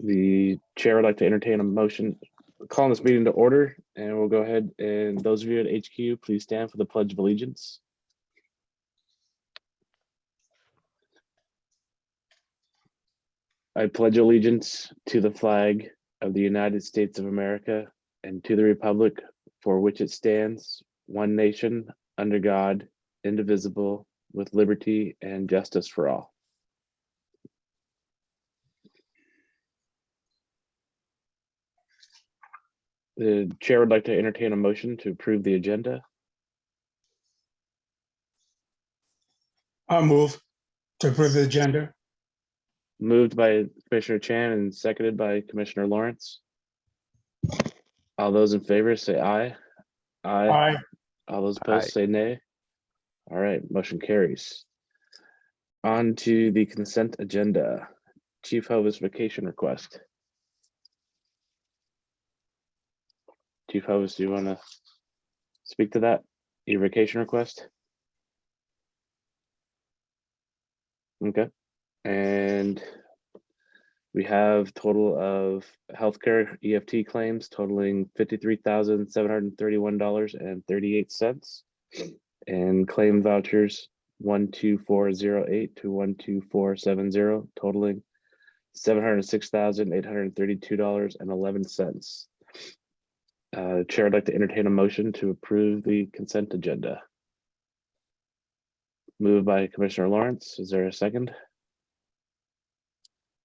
The chair would like to entertain a motion calling this meeting to order, and we'll go ahead and those of you at HQ, please stand for the Pledge of Allegiance. I pledge allegiance to the flag of the United States of America and to the republic for which it stands, one nation, under God, indivisible, with liberty and justice for all. The chair would like to entertain a motion to approve the agenda. I'll move to approve the agenda. Moved by Commissioner Chan and seconded by Commissioner Lawrence. All those in favor say aye. Aye. All those opposed say nay. All right, motion carries. On to the consent agenda. Chief Hovis vacation request. Chief Hovis, do you want to speak to that? Your vacation request? Okay. And we have total of healthcare EFT claims totaling $53,731.38 and claim vouchers 12408 to 12470 totaling $706,832.11. Chair would like to entertain a motion to approve the consent agenda. Moved by Commissioner Lawrence. Is there a second?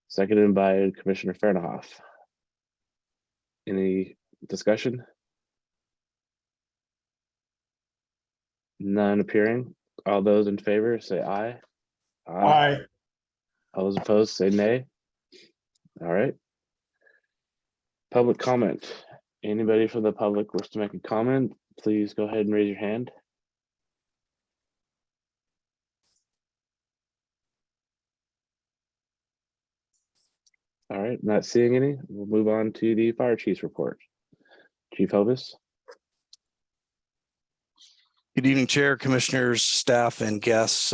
Seconded by Commissioner Fernahoff. Any discussion? None appearing. All those in favor say aye. Aye. All those opposed say nay. All right. Public comment. Anybody from the public wish to make a comment, please go ahead and raise your hand. All right, not seeing any. We'll move on to the fire chief's report. Chief Hovis. Good evening, Chair, Commissioners, staff, and guests.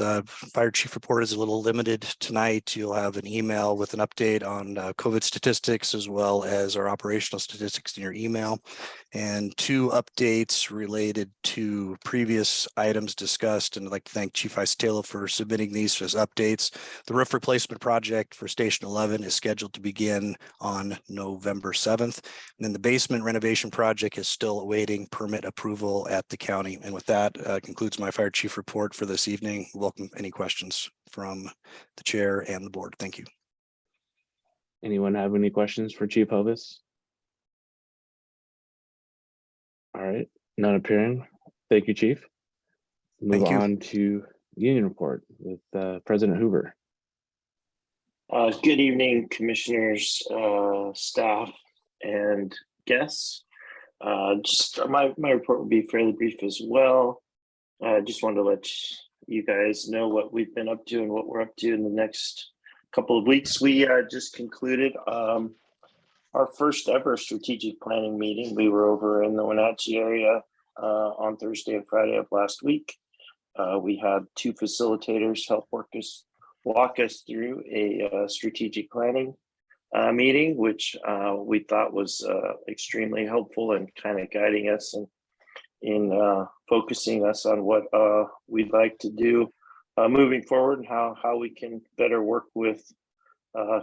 Fire Chief report is a little limited tonight. You'll have an email with an update on COVID statistics as well as our operational statistics in your email, and two updates related to previous items discussed. And I'd like to thank Chief Isatalo for submitting these as updates. The roof replacement project for Station 11 is scheduled to begin on November 7th. And then the basement renovation project is still awaiting permit approval at the county. And with that, concludes my fire chief report for this evening. Welcome any questions from the chair and the board. Thank you. Anyone have any questions for Chief Hovis? All right, none appearing. Thank you, Chief. Move on to union report with President Hoover. Good evening, commissioners, staff, and guests. Just my report will be fairly brief as well. I just wanted to let you guys know what we've been up to and what we're up to in the next couple of weeks. We just concluded our first ever strategic planning meeting. We were over in the Wenatchee area on Thursday and Friday of last week. We had two facilitators help walk us through a strategic planning meeting, which we thought was extremely helpful and kind of guiding us in focusing us on what we'd like to do moving forward and how we can better work with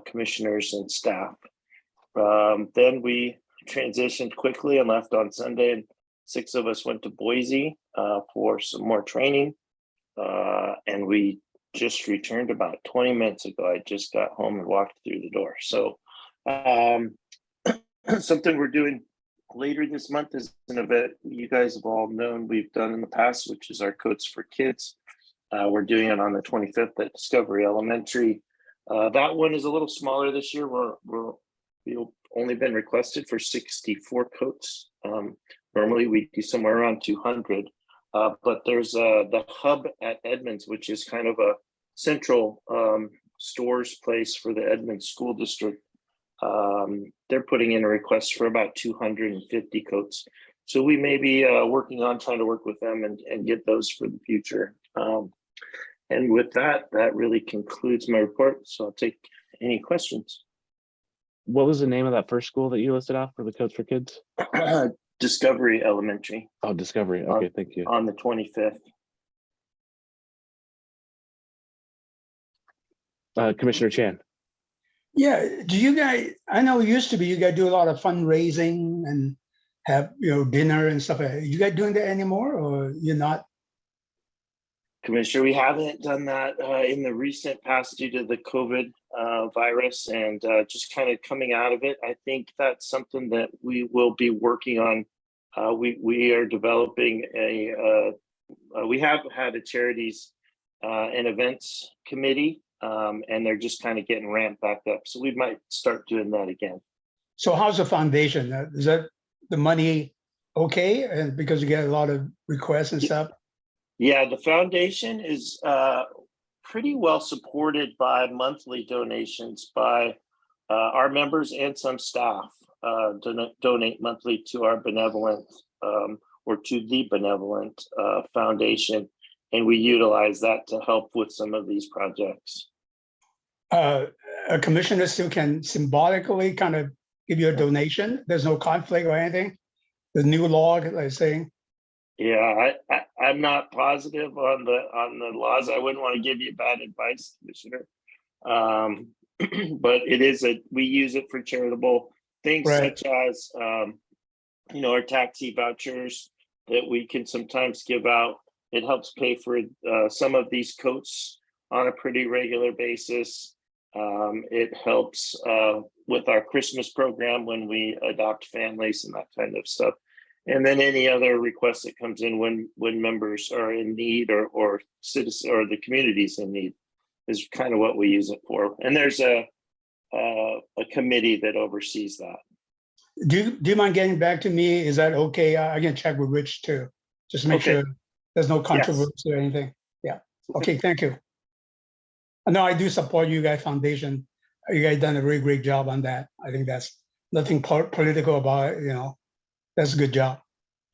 commissioners and staff. Then we transitioned quickly and left on Sunday, and 6 of us went to Boise for some more training, and we just returned about 20 minutes ago. I just got home and walked through the door. So something we're doing later this month is an event you guys have all known we've done in the past, which is our Coats for Kids. We're doing it on the 25th at Discovery Elementary. That one is a little smaller this year. We've only been requested for 64 coats. Normally we do somewhere around 200. But there's the hub at Edmonds, which is kind of a central stores place for the Edmonds School District. They're putting in a request for about 250 coats. So we may be working on trying to work with them and get those for the future. And with that, that really concludes my report. So I'll take any questions. what was the name of that first school that you listed off for the Codes for Kids? Discovery Elementary Oh, Discovery. Okay, thank you. on the 25th. Commissioner Chan. Yeah, do you guys, I know it used to be you guys do a lot of fundraising and have, dinner and stuff. You guys doing that anymore or you're not? Commissioner, we haven't done that in the recent past due to the COVID virus and just kind of coming out of it. I think that's something that we will be working on. We are developing we have had a charities and events committee, and they're just kind of getting ramped back up. So we might start doing that again. So how's the foundation? Is that the money okay? And because you get a lot of requests and stuff? Yeah, the foundation is pretty well supported by monthly donations by our members and some staff donate monthly to our benevolent or to the benevolent foundation. And we utilize that to help with some of these projects. A commissioner still can symbolically kind of give you a donation. There's no conflict or anything. The new law, like saying. Yeah, I'm not positive on the laws. I wouldn't want to give you bad advice, Commissioner. But it is we use it for charitable things, Right. such as our taxi vouchers that we can sometimes give out. It helps pay for some of these coats on a pretty regular basis. It helps with our Christmas program when we adopt families and that kind of stuff. And then any other request that comes in when members are in need or citizens or the community's in need is kind of what we use it for. And there's a committee that oversees that. Do you mind getting back to me? Is that okay? I can check with Rich too. Just make Okay. sure there's no controversy or anything. Yeah. Okay, thank you. No, I do support you guys foundation. You guys done a really great job on that. I think that's nothing political about it, That's a good job.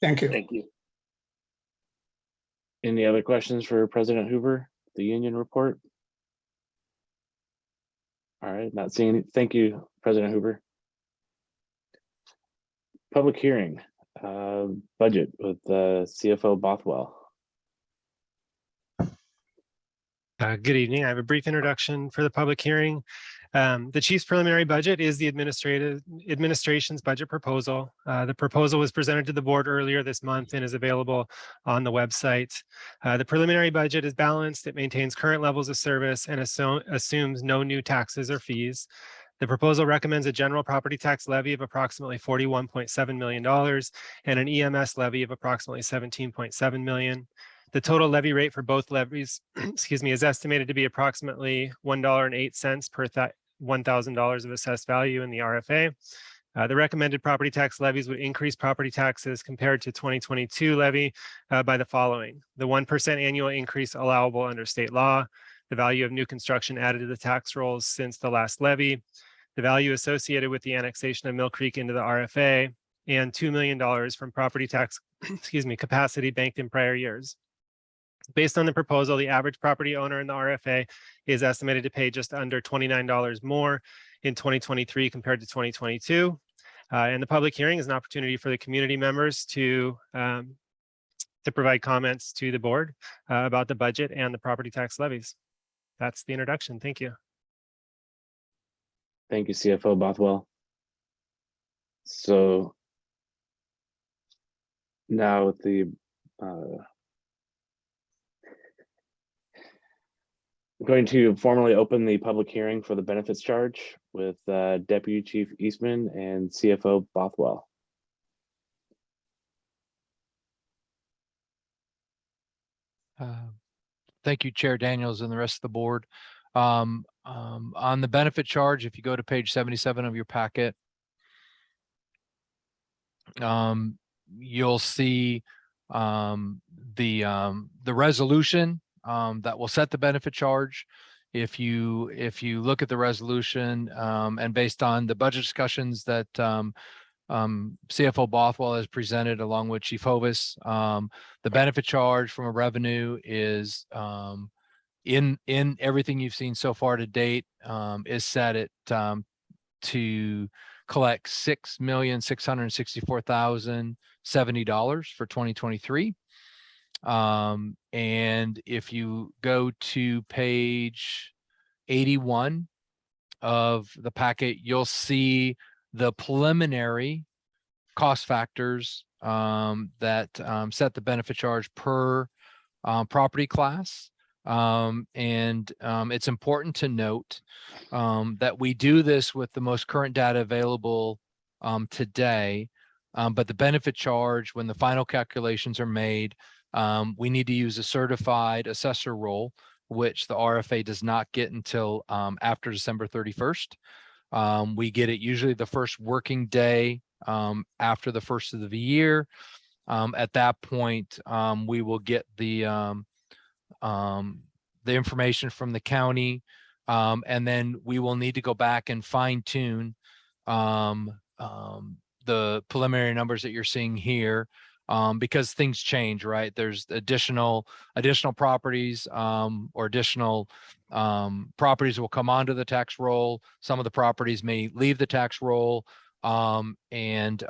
Thank you. Thank you. Any other questions for President Hoover, the union report? All right, not seeing any. Thank you, President Hoover. Public hearing, budget with CFO Bothwell. Good evening. I have a brief introduction for the public hearing. The chief's preliminary budget is the administration's budget proposal. The proposal was presented to the board earlier this month and is available on the website. The preliminary budget is balanced. It maintains current levels of service and assumes no new taxes or fees. The proposal recommends a general property tax levy of approximately $41.7 million and an EMS levy of approximately $17.7 million. The total levy rate for both levies, is estimated to be approximately $1.08 per $1,000 of assessed value in the RFA. The recommended property tax levies would increase property taxes compared to 2022 levy by the following: the 1% annual increase allowable under state law, the value of new construction added to the tax rolls since the last levy, the value associated with the annexation of Mill Creek into the RFA, and $2 million from property tax, capacity banked in prior years. Based on the proposal, the average property owner in the RFA is estimated to pay just under $29 more in 2023 compared to 2022. And the public hearing is an opportunity for the community members to provide comments to the board about the budget and the property tax levies. That's the introduction. Thank you. Thank you, CFO Bothwell. So now with the going to formally open the public hearing for the benefits charge with Deputy Chief Eastman and CFO Bothwell. Thank you, Chair Daniels and the rest of the board. On the benefit charge, if you go to page 77 of your packet, you'll see the resolution that will set the benefit charge. If you look at the resolution and based on the budget discussions that CFO Bothwell has presented along with Chief Hovis, the benefit charge from a revenue is in everything you've seen so far to date is set at to collect $6,664,070 for 2023. And if you go to page 81 of the packet, you'll see the preliminary cost factors that set the benefit charge per property class. It's important to note that we do this with the most current data available today, but the benefit charge, when the final calculations are made, we need to use a certified assessor roll, which the RFA does not get until after December 31st. We get it usually the first working day after the first of the year. At that point, we will get the information from the county, and then we will need to go back and fine tune the preliminary numbers that you're seeing here, because things change, right? There's additional properties or additional properties will come onto the tax roll. Some of the properties may leave the tax roll, and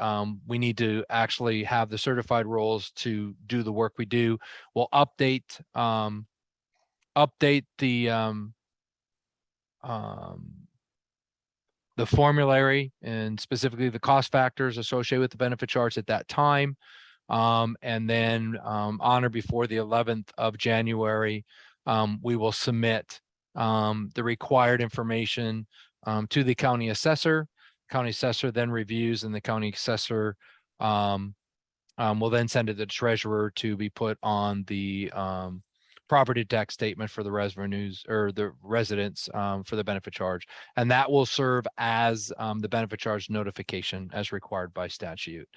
we need to actually have the certified rolls to do the work we do. We'll update the formulary and specifically the cost factors associated with the benefit charge at that time. And then on or before the 11th of January, we will submit the required information to the county assessor. County assessor then reviews, and the county assessor will then send it to the treasurer to be put on the property tax statement for the revenues or the residents for the benefit charge. And that will serve as the benefit charge notification as required by statute.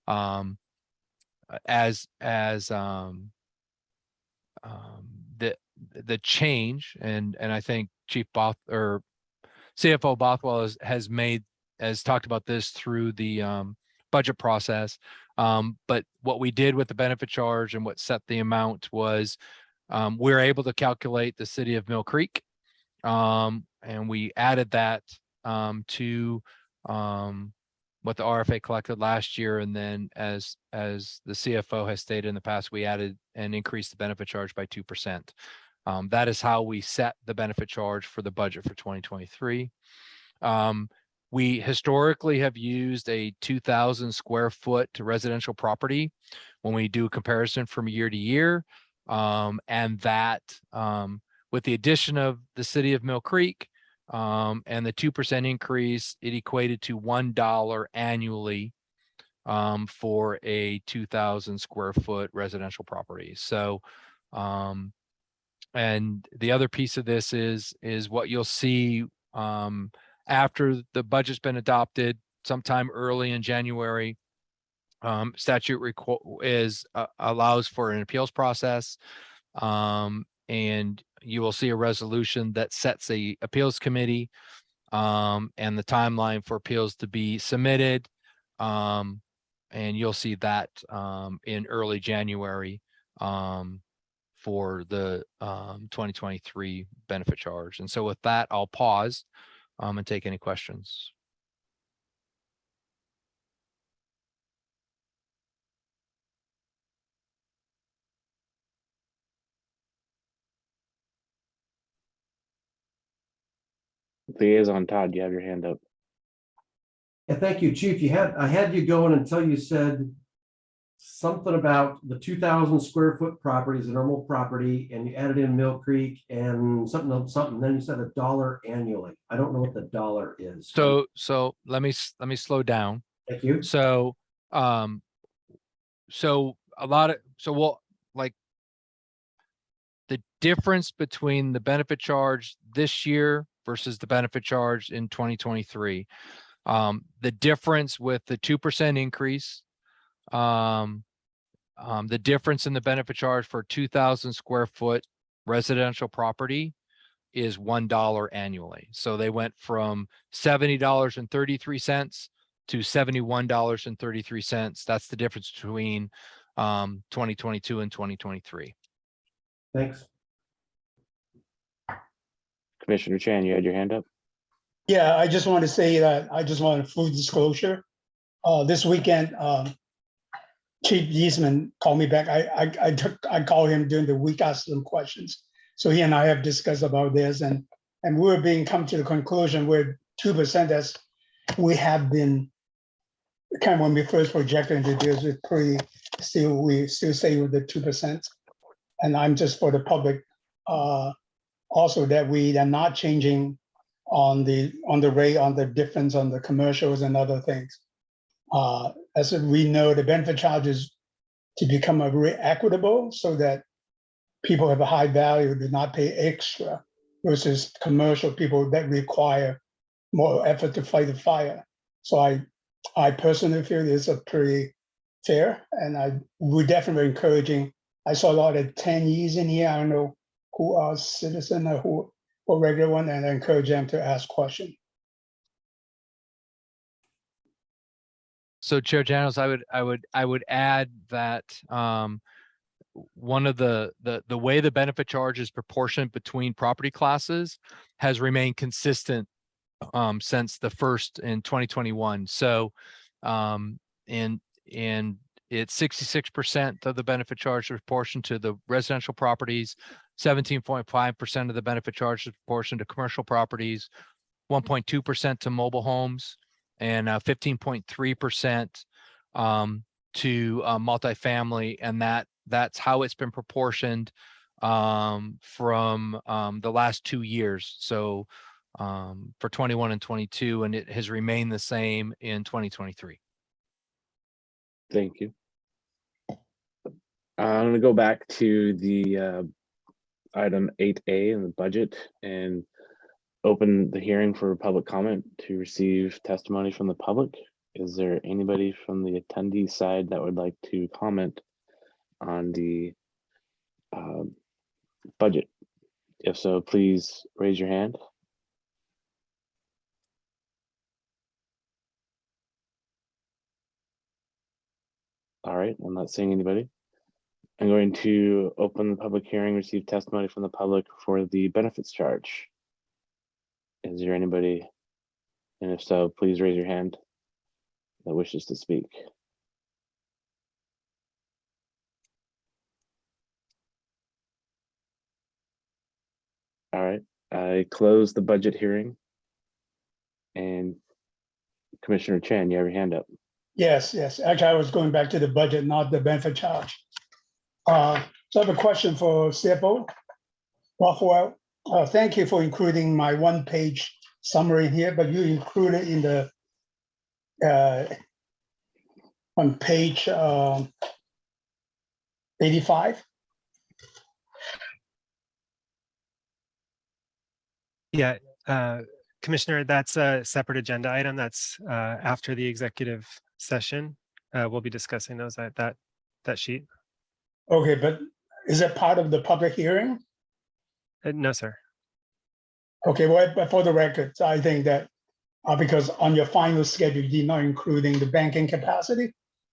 The change, and I think Chief Both or CFO Bothwell has talked about this through the budget process. But what we did with the benefit charge and what set the amount was we're able to calculate the city of Mill Creek, and we added that to what the RFA collected last year. And then as the CFO has stated in the past, we added and increased the benefit charge by 2%. That is how we set the benefit charge for the budget for 2023. We historically have used a 2,000 square foot residential property when we do a comparison from year to year. And that with the addition of the city of Mill Creek and the 2% increase, it equated to $1 annually for a 2,000 square foot residential property. So, and the other piece of this is what you'll see after the budget's been adopted sometime early in January. Statute allows for an appeals process, and you will see a resolution that sets a appeals committee and the timeline for appeals to be submitted. And you'll see that in early January for the 2023 benefit charge. And so with that, I'll pause and take any questions. Liaison Todd, you have your hand up. Yeah, thank you, Chief. I had you going until you said something about the 2,000 square foot property is a normal property, and you added in Mill Creek and something. Then you said $1 annually. I don't know what the dollar is. So let me slow down. Thank you. So we'll like the difference between the benefit charge this year versus the benefit charge in 2023. The difference with the 2% increase, the difference in the benefit charge for 2,000 square foot residential property is $1 annually. So they went from $70.33 to $71.33. That's the difference between 2022 and 2023. Thanks. Commissioner Chan, you had your hand up. Yeah, I just want to say that I just want full disclosure. This weekend, Chief Eastman called me back. I called him during the week, asked him questions. So he and I have discussed about this, and we're being come to the conclusion we're 2%, as we have been kind of when we first projected into this, it's pretty still, we still stay with the 2%. And I'm just for the public, also that we are not changing on the rate, on the difference on the commercials and other things. As we know, the benefit charges to become a very equitable so that people have a high value do not pay extra versus commercial people that require more effort to fight the fire. So I personally feel it's a pretty fair, and we're definitely encouraging. I saw a lot of attendees in here. I don't know who are citizen or who or regular one, and I encourage them to ask questions. So Chair Janos, I would add that one of the way the benefit charge is proportionate between property classes has remained consistent since the first in 2021. So and it's 66% of the benefit charge is proportioned to the residential properties, 17.5% of the benefit charge is proportioned to commercial properties, 1.2% to mobile homes, and 15.3% to multifamily, and that's how it's been proportioned from the last 2 years. So for 21 and 22, and it has remained the same in 2023. Thank you. I'm going to go back to the item 8A in the budget and open the hearing for public comment to receive testimony from the public. Is there anybody from the attendee side that would like to comment on the budget? If so, please raise your hand. All right, I'm not seeing anybody. I'm going to open the public hearing, receive testimony from the public for the benefits charge. Is there anybody? And if so, please raise your hand that wishes to speak. All right, I close the budget hearing. And Commissioner Chan, you have your hand up. Yes. Actually, I was going back to the budget, not the benefit charge. So I have a question for CFO. Raphael, thank you for including my one-page summary here, but you included in the on page 85. Yeah, Commissioner, that's a separate agenda item. That's after the executive session. We'll be discussing those at that sheet. Okay, but is it part of the public hearing? No, sir. Okay, well, but for the record, I think that because on your final schedule, you did not including the banking capacity.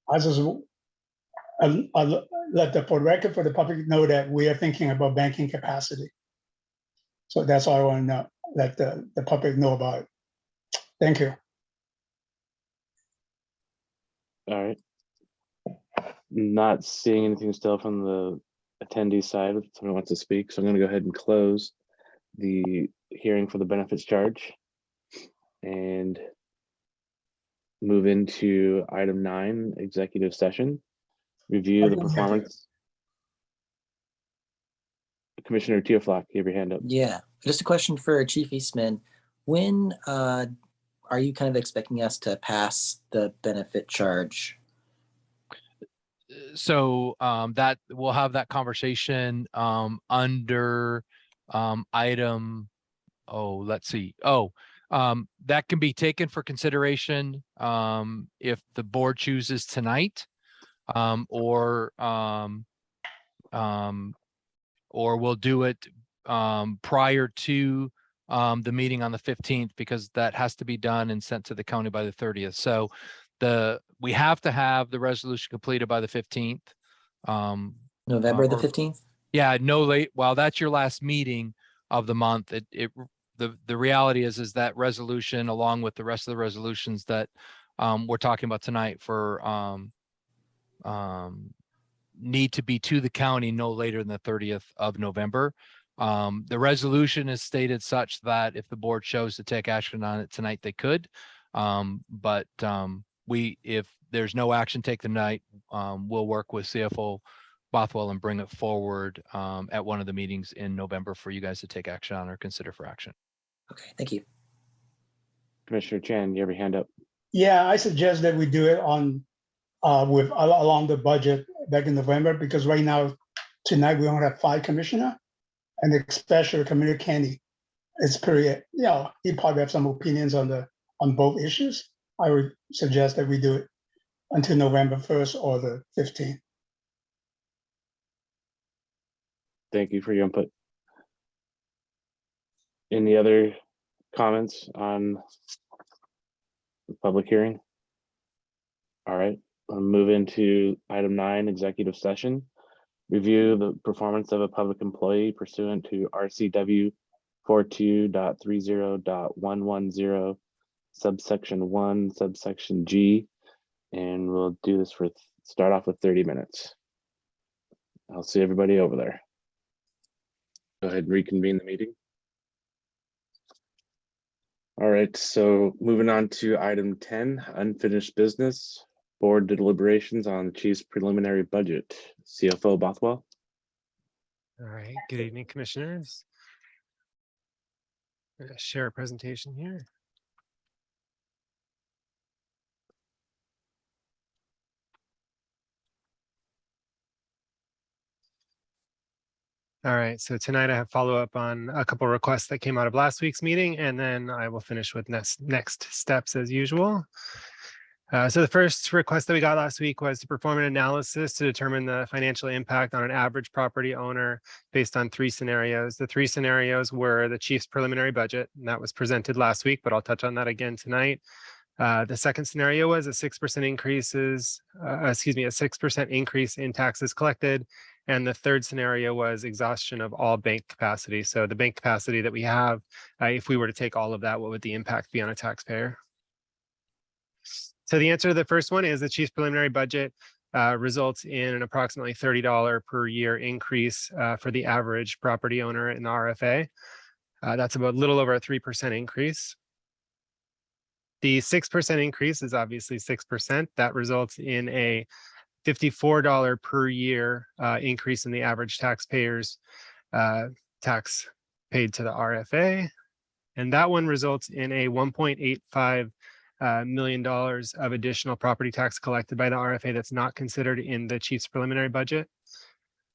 I just I'll let the for the record for the public know that we are thinking about banking capacity. So that's all I want to know, let the public know about it. Thank you. All right. Not seeing anything still from the attendee side. If someone wants to speak, so I'm going to go ahead and close the hearing for the benefits charge and move into item 9, executive session. Review the performance. Commissioner Teoflock, you have your hand up. Yeah, just a question for Chief Eastman. When are you kind of expecting us to pass the benefit charge? So that we'll have that conversation under item, let's see. That can be taken for consideration if the board chooses tonight, or we'll do it prior to the meeting on the 15th, because that has to be done and sent to the county by the 30th. So we have to have the resolution completed by the 15th. November the 15th? Yeah, no late. Well, that's your last meeting of the month. The the reality is that resolution, along with the rest of the resolutions that we're talking about tonight for need to be to the county no later than the 30th of November. The resolution is stated such that if the board chose to take action on it tonight, they could. But if there's no action taken tonight, we'll work with CFO Bothwell and bring it forward at one of the meetings in November for you guys to take action on or consider for action. Okay, thank you. Commissioner Chan, you have your hand up. Yeah, I suggest that we do it on along the budget back in November, because right now, tonight, we only have 5 commissioner, and especially Commissioner Kenny. It's pretty, he probably have some opinions on both issues. I would suggest that we do it until November 1st or the 15th. Thank you for your input. Any other comments on the public hearing? All right, I'll move into item 9, executive session. Review the performance of a public employee pursuant to RCW 42.30.110 subsection 1 subsection G, and we'll do this for start off with 30 minutes. I'll see everybody over there. Go ahead and reconvene the meeting. All right, so moving on to item 10, unfinished business, board deliberations on the chief's preliminary budget. CFO Bothwell. All right, good evening, commissioners. I'm gonna share a presentation here. All right, so tonight I have follow up on a couple requests that came out of last week's meeting, and then I will finish with next steps as usual. So the first request that we got last week was to perform an analysis to determine the financial impact on an average property owner based on 3 scenarios. The 3 scenarios were the chief's preliminary budget, and that was presented last week, but I'll touch on that again tonight. The second scenario was a 6% a 6% increase in taxes collected. And the third scenario was exhaustion of all bank capacity. So the bank capacity that we have, if we were to take all of that, what would the impact be on a taxpayer? So the answer to the first one is the chief's preliminary budget results in an approximately $30 per year increase for the average property owner in the RFA. That's about a little over a 3% increase. The 6% increase is obviously 6%. That results in a $54 per year increase in the average taxpayer's tax paid to the RFA. And that one results in a $1.85 million of additional property tax collected by the RFA that's not considered in the chief's preliminary budget.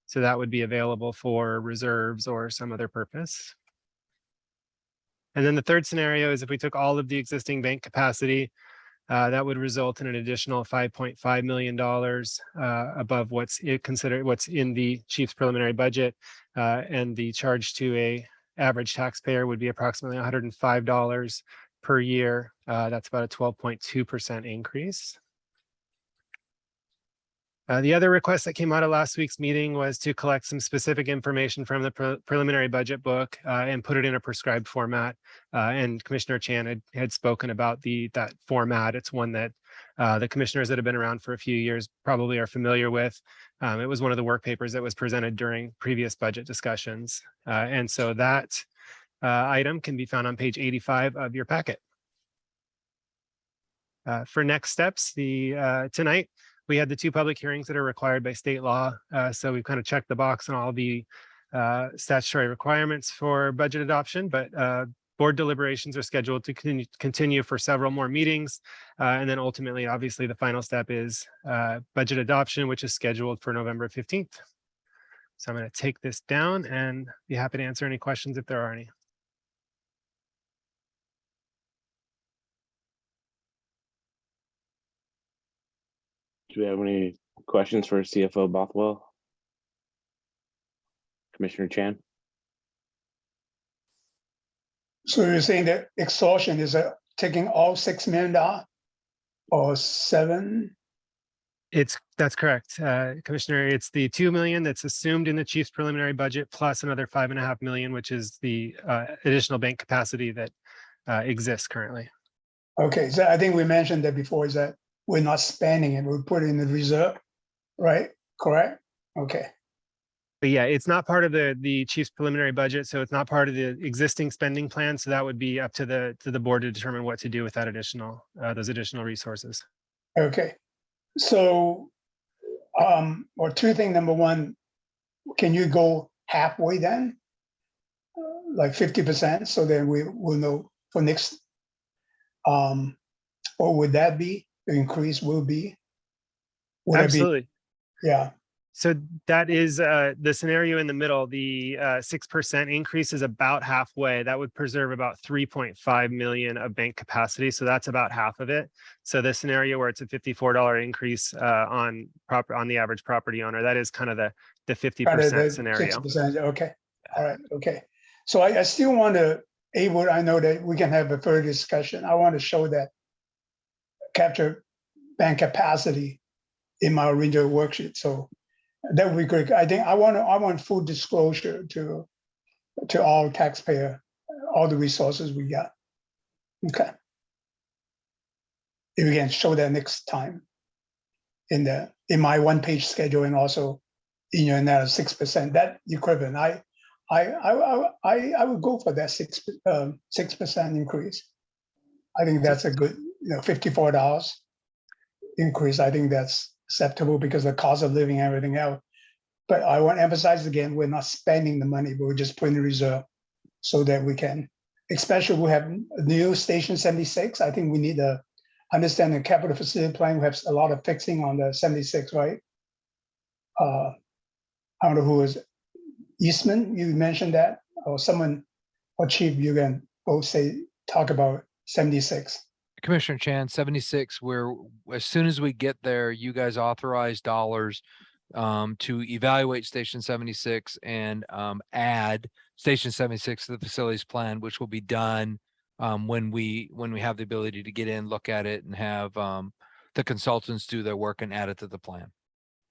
So that would be available for reserves or some other purpose. And then the third scenario is if we took all of the existing bank capacity, that would result in an additional $5.5 million above what's in the chief's preliminary budget, and the charge to a average taxpayer would be approximately $105 per year. That's about a 12.2% increase. The other request that came out of last week's meeting was to collect some specific information from the preliminary budget book and put it in a prescribed format. And Commissioner Chan had spoken about that format. It's one that the commissioners that have been around for a few years probably are familiar with. It was one of the work papers that was presented during previous budget discussions. And so that item can be found on page 85 of your packet. For next steps, tonight, we had the 2 public hearings that are required by state law. So we've kind of checked the box on all the statutory requirements for budget adoption, but board deliberations are scheduled to continue for several more meetings. And then ultimately, obviously, the final step is budget adoption, which is scheduled for November 15th. So I'm going to take this down and be happy to answer any questions if there are any. Do we have any questions for CFO Bothwell? Commissioner Chan? So you're saying that exhaustion is taking all $6 million or 7? That's correct, Commissioner. It's the 2 million that's assumed in the chief's preliminary budget plus another 5.5 million, which is the additional bank capacity that exists currently. Okay, so I think we mentioned that before, is that we're not spending it, we put it in the reserve, right? Correct? Okay, But yeah, it's not part of the chief's preliminary budget, so it's not part of the existing spending plan. So that would be up to the board to determine what to do with that additional those additional resources. okay. So, or two things, number one, can you go halfway then? Like 50%, so then we will know for next, what would that be? The increase will be? Would it be, Absolutely. yeah, So that is the scenario in the middle. The 6% increase is about halfway. That would preserve about 3.5 million of bank capacity. So that's about half of it. So the scenario where it's a $54 increase on the average property owner, that is kind of the kind of 50% the scenario. 6%, okay, all right, okay. So I still want to, I know that we can have a further discussion. I want to show that capture bank capacity in my original worksheet, so that would be great. I think I want full disclosure to all taxpayer, all the resources we got. Okay. If we can show that next time in my one-page schedule, and also in your another 6%, that equivalent, I would go for that 6% increase. I think that's a good, $54 increase. I think that's acceptable because the cost of living, everything else. But I want to emphasize again, we're not spending the money, but we're just putting in reserve so that we can, especially we have new Station 76. I think we need to understand the capital facility plan. We have a lot of fixing on the 76, right? I don't know who is Eastman, you mentioned that, or someone, or Chief, you can both talk about 76. Commissioner Chan, 76, where as soon as we get there, you guys authorize dollars to evaluate Station 76 and add Station 76 to the facilities plan, which will be done when we have the ability to get in, look at it, and have the consultants do their work and add it to the plan.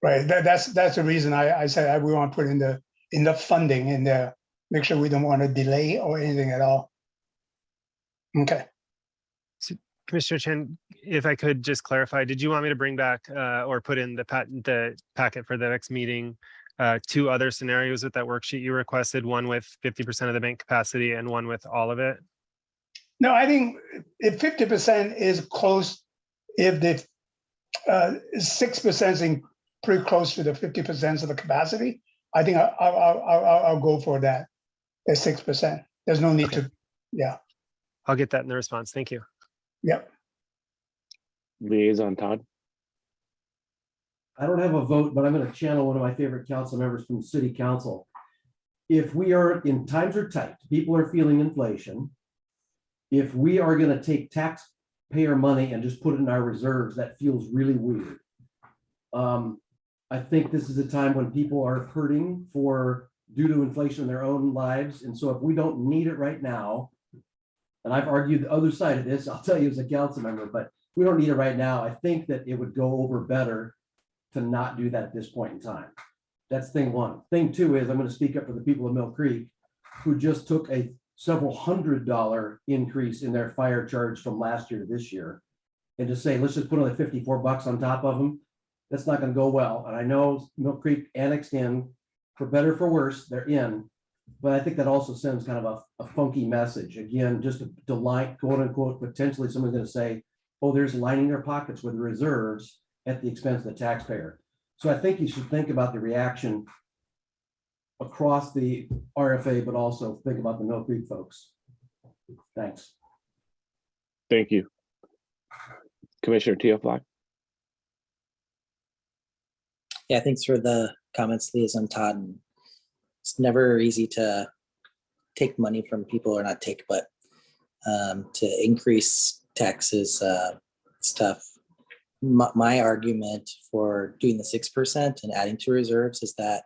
Right, that's the reason I said we want to put in the funding in there, make sure we don't want to delay or anything at all. Okay. Commissioner Chen, if I could just clarify, did you want me to bring back or put in the packet for the next meeting, 2 other scenarios with that worksheet you requested, one with 50% of the bank capacity and one with all of it? No, I think if 50% is close, if the 6% is pretty close to the 50% of the capacity, I think I'll go for that, the 6%. There's no need to, yeah. I'll get that in the response. Thank you. Yep. Liaison Todd. I don't have a vote, but I'm going to channel one of my favorite council members from city council. If we are in times are tight, people are feeling inflation. If we are going to take taxpayer money and just put it in our reserves, that feels really weird. I think this is a time when people are hurting due to inflation in their own lives. And so if we don't need it right now, and I've argued the other side of this, I'll tell you as a council member, but we don't need it right now. I think that it would go over better to not do that at this point in time. That's thing one. Thing two is I'm going to speak up for the people of Mill Creek who just took a several $100 increase in their fire charge from last year to this year. And to say, let's just put another $54 on top of them. That's not going to go well. And I know Mill Creek annexed in, for better or for worse, they're in. But I think that also sends kind of a funky message. Again, just to like, quote unquote, potentially someone's going to say, oh, there's lining their pockets with reserves at the expense of the taxpayer. So I think you should think about the reaction across the RFA, but also think about the Mill Creek folks. Thanks. Thank you. Commissioner Teoflock. Yeah, thanks for the comments, Liaison Todd. It's never easy to take money from people, or not take, but to increase taxes. It's tough. My argument for doing the 6% and adding to reserves is that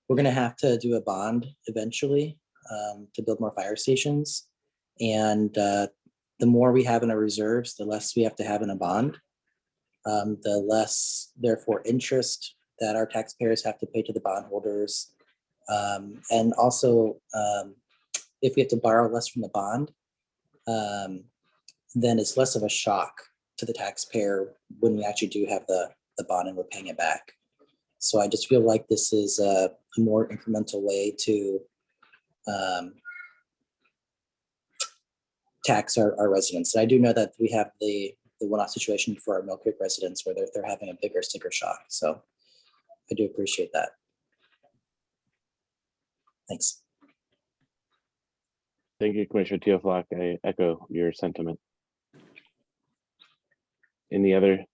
we're going to have to do a bond eventually to build more fire stations. And the more we have in our reserves, the less we have to have in a bond. the less, therefore, interest that our taxpayers have to pay to the bondholders. And also, if we have to borrow less from the bond, then it's less of a shock to the taxpayer when we actually do have the bond and we're paying it back. So I just feel like this is a more incremental way to tax our residents. And I do know that we have the one-off situation for our Mill Creek residents where they're having a bigger sticker shock. So I do appreciate that. Thanks. Thank you, Commissioner Teoflock. I echo your sentiment. Any other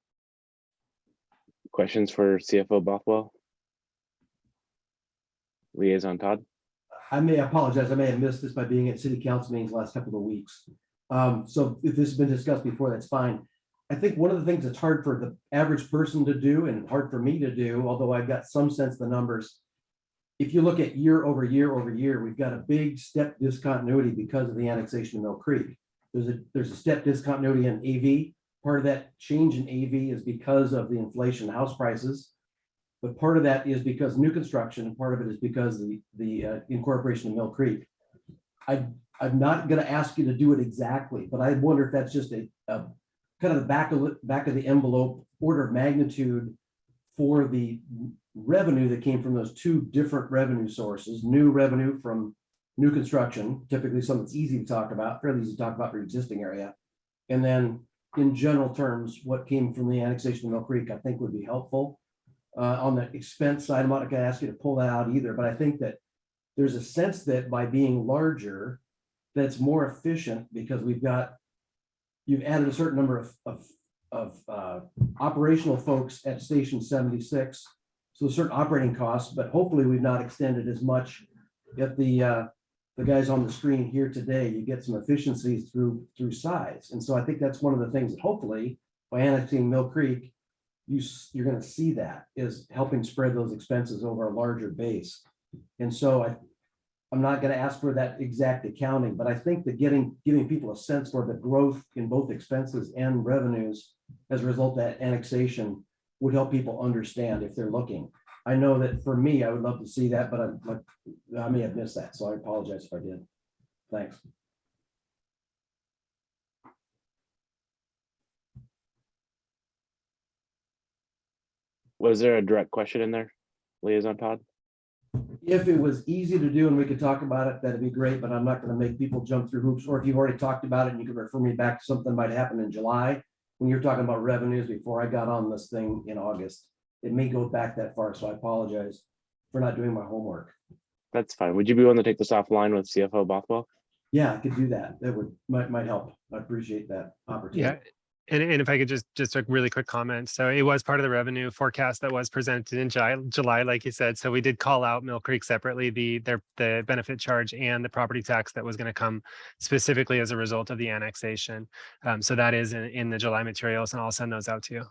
questions for CFO Bothwell? Liaison Todd? I may apologize. I may have missed this by being at city council meetings the last couple of weeks. So if this has been discussed before, that's fine. I think one of the things that's hard for the average person to do and hard for me to do, although I've got some sense of the numbers, if you look at year over year over year, we've got a big step discontinuity because of the annexation of Mill Creek. There's a step discontinuity in AV. Part of that change in AV is because of the inflation in house prices. But part of that is because new construction, and part of it is because the incorporation of Mill Creek. I'm not going to ask you to do it exactly, but I wonder if that's just a kind of the back of the envelope order of magnitude for the revenue that came from those two different revenue sources. New revenue from new construction, typically something that's easy to talk about, fairly easy to talk about for existing area, and then in general terms, what came from the annexation of Mill Creek, I think would be helpful. On the expense side, I'm not going to ask you to pull that out either, but I think that there's a sense that by being larger, that's more efficient because you've added a certain number of operational folks at Station 76, so certain operating costs, but hopefully we've not extended as much at the guys on the screen here today. You get some efficiencies through size, and so I think that's one of the things that hopefully by annexing Mill Creek, you're going to see that is helping spread those expenses over a larger base. And so I'm not going to ask for that exact accounting, but I think that giving people a sense for the growth in both expenses and revenues as a result of that annexation would help people understand if they're looking. I know that for me, I would love to see that, but I may have missed that, so I apologize if I did. Thanks. Was there a direct question in there, Liaison Todd? If it was easy to do and we could talk about it, that'd be great, but I'm not going to make people jump through hoops. Or if you've already talked about it and you could refer me back to something that might happen in July, when you're talking about revenues before I got on this thing in August, it may go back that far. So I apologize for not doing my homework. That's fine. Would you be willing to take this offline with CFO Bothwell? Yeah, I could do that. That might help. I appreciate that opportunity. Yeah. And if I could just a really quick comment. So it was part of the revenue forecast that was presented in July, like you said. So we did call out Mill Creek separately, the benefit charge and the property tax that was going to come specifically as a result of the annexation. So that is in the July materials, and I'll send those out to you.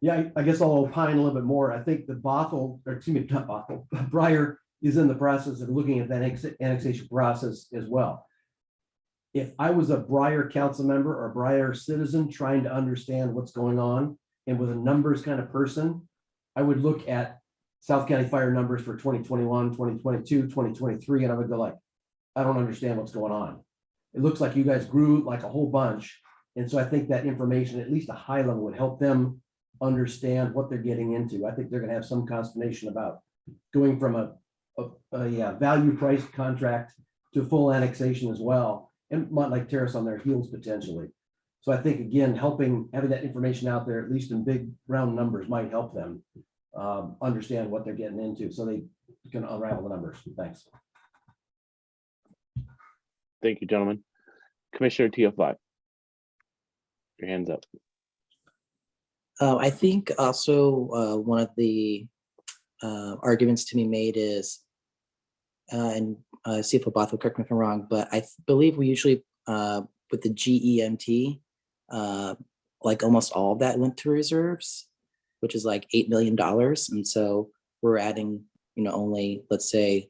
Yeah, I guess I'll opine a little bit more. I think the Breyer is in the process of looking at that annexation process as well. If I was a Breyer council member or a Breyer citizen trying to understand what's going on and was a numbers kind of person, I would look at South County fire numbers for 2021, 2022, 2023, and I would go like, I don't understand what's going on. It looks like you guys grew like a whole bunch. And so I think that information, at least a high level, would help them understand what they're getting into. I think they're going to have some consternation about going from a value price contract to full annexation as well, and might like tear us on their heels potentially. So I think, again, having that information out there, at least in big round numbers, might help them understand what they're getting into so they can unravel the numbers. Thanks. Thank you, gentlemen. Commissioner Teoflock, your hand's up. I think also one of the arguments to be made is, and CFO Bothwell, correct me if I'm wrong, but I believe we usually, with the GEMT, like almost all of that went to reserves, which is like $8 million. And so we're adding, only, let's say,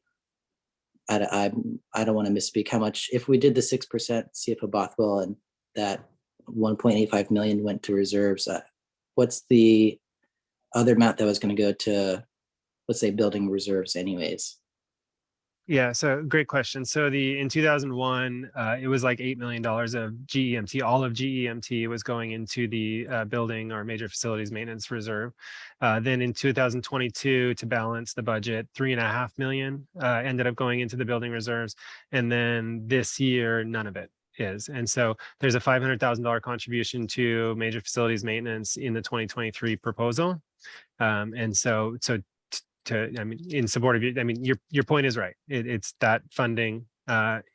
I don't want to misspeak how much, if we did the 6% CFO Bothwell and that 1.85 million went to reserves, what's the other amount that was going to go to, let's say, building reserves anyways? Yeah, so great question. So in 2001, it was like $8 million of GEMT. All of GEMT was going into the building or major facilities maintenance reserve. Then in 2022, to balance the budget, $3.5 million ended up going into the building reserves. And then this year, none of it is. And so there's a $500,000 contribution to major facilities maintenance in the 2023 proposal. And so I mean, in support of you, I mean, your point is right. It's that funding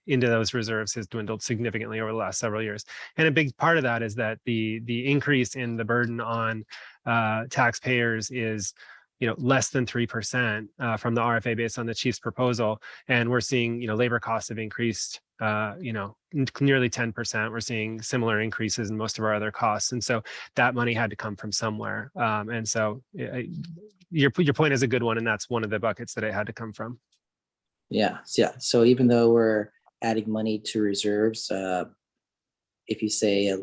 into those reserves has dwindled significantly over the last several years. And a big part of that is that the increase in the burden on taxpayers is, less than 3% from the RFA based on the chief's proposal. And we're seeing, labor costs have increased, nearly 10%. We're seeing similar increases in most of our other costs. And so that money had to come from somewhere. And so your point is a good one. And that's one of the buckets that it had to come from. Yeah. So even though we're adding money to reserves, if you say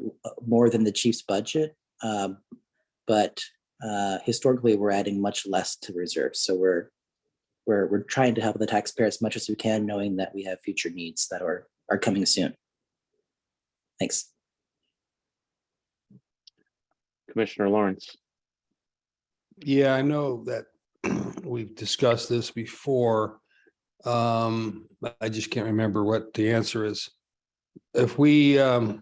more than the chief's budget, but historically we're adding much less to reserves. So we're trying to help the taxpayer as much as we can, knowing that we have future needs that are coming soon. Thanks. Commissioner Lawrence. Yeah, I know that we've discussed this before. I just can't remember what the answer is. If we, are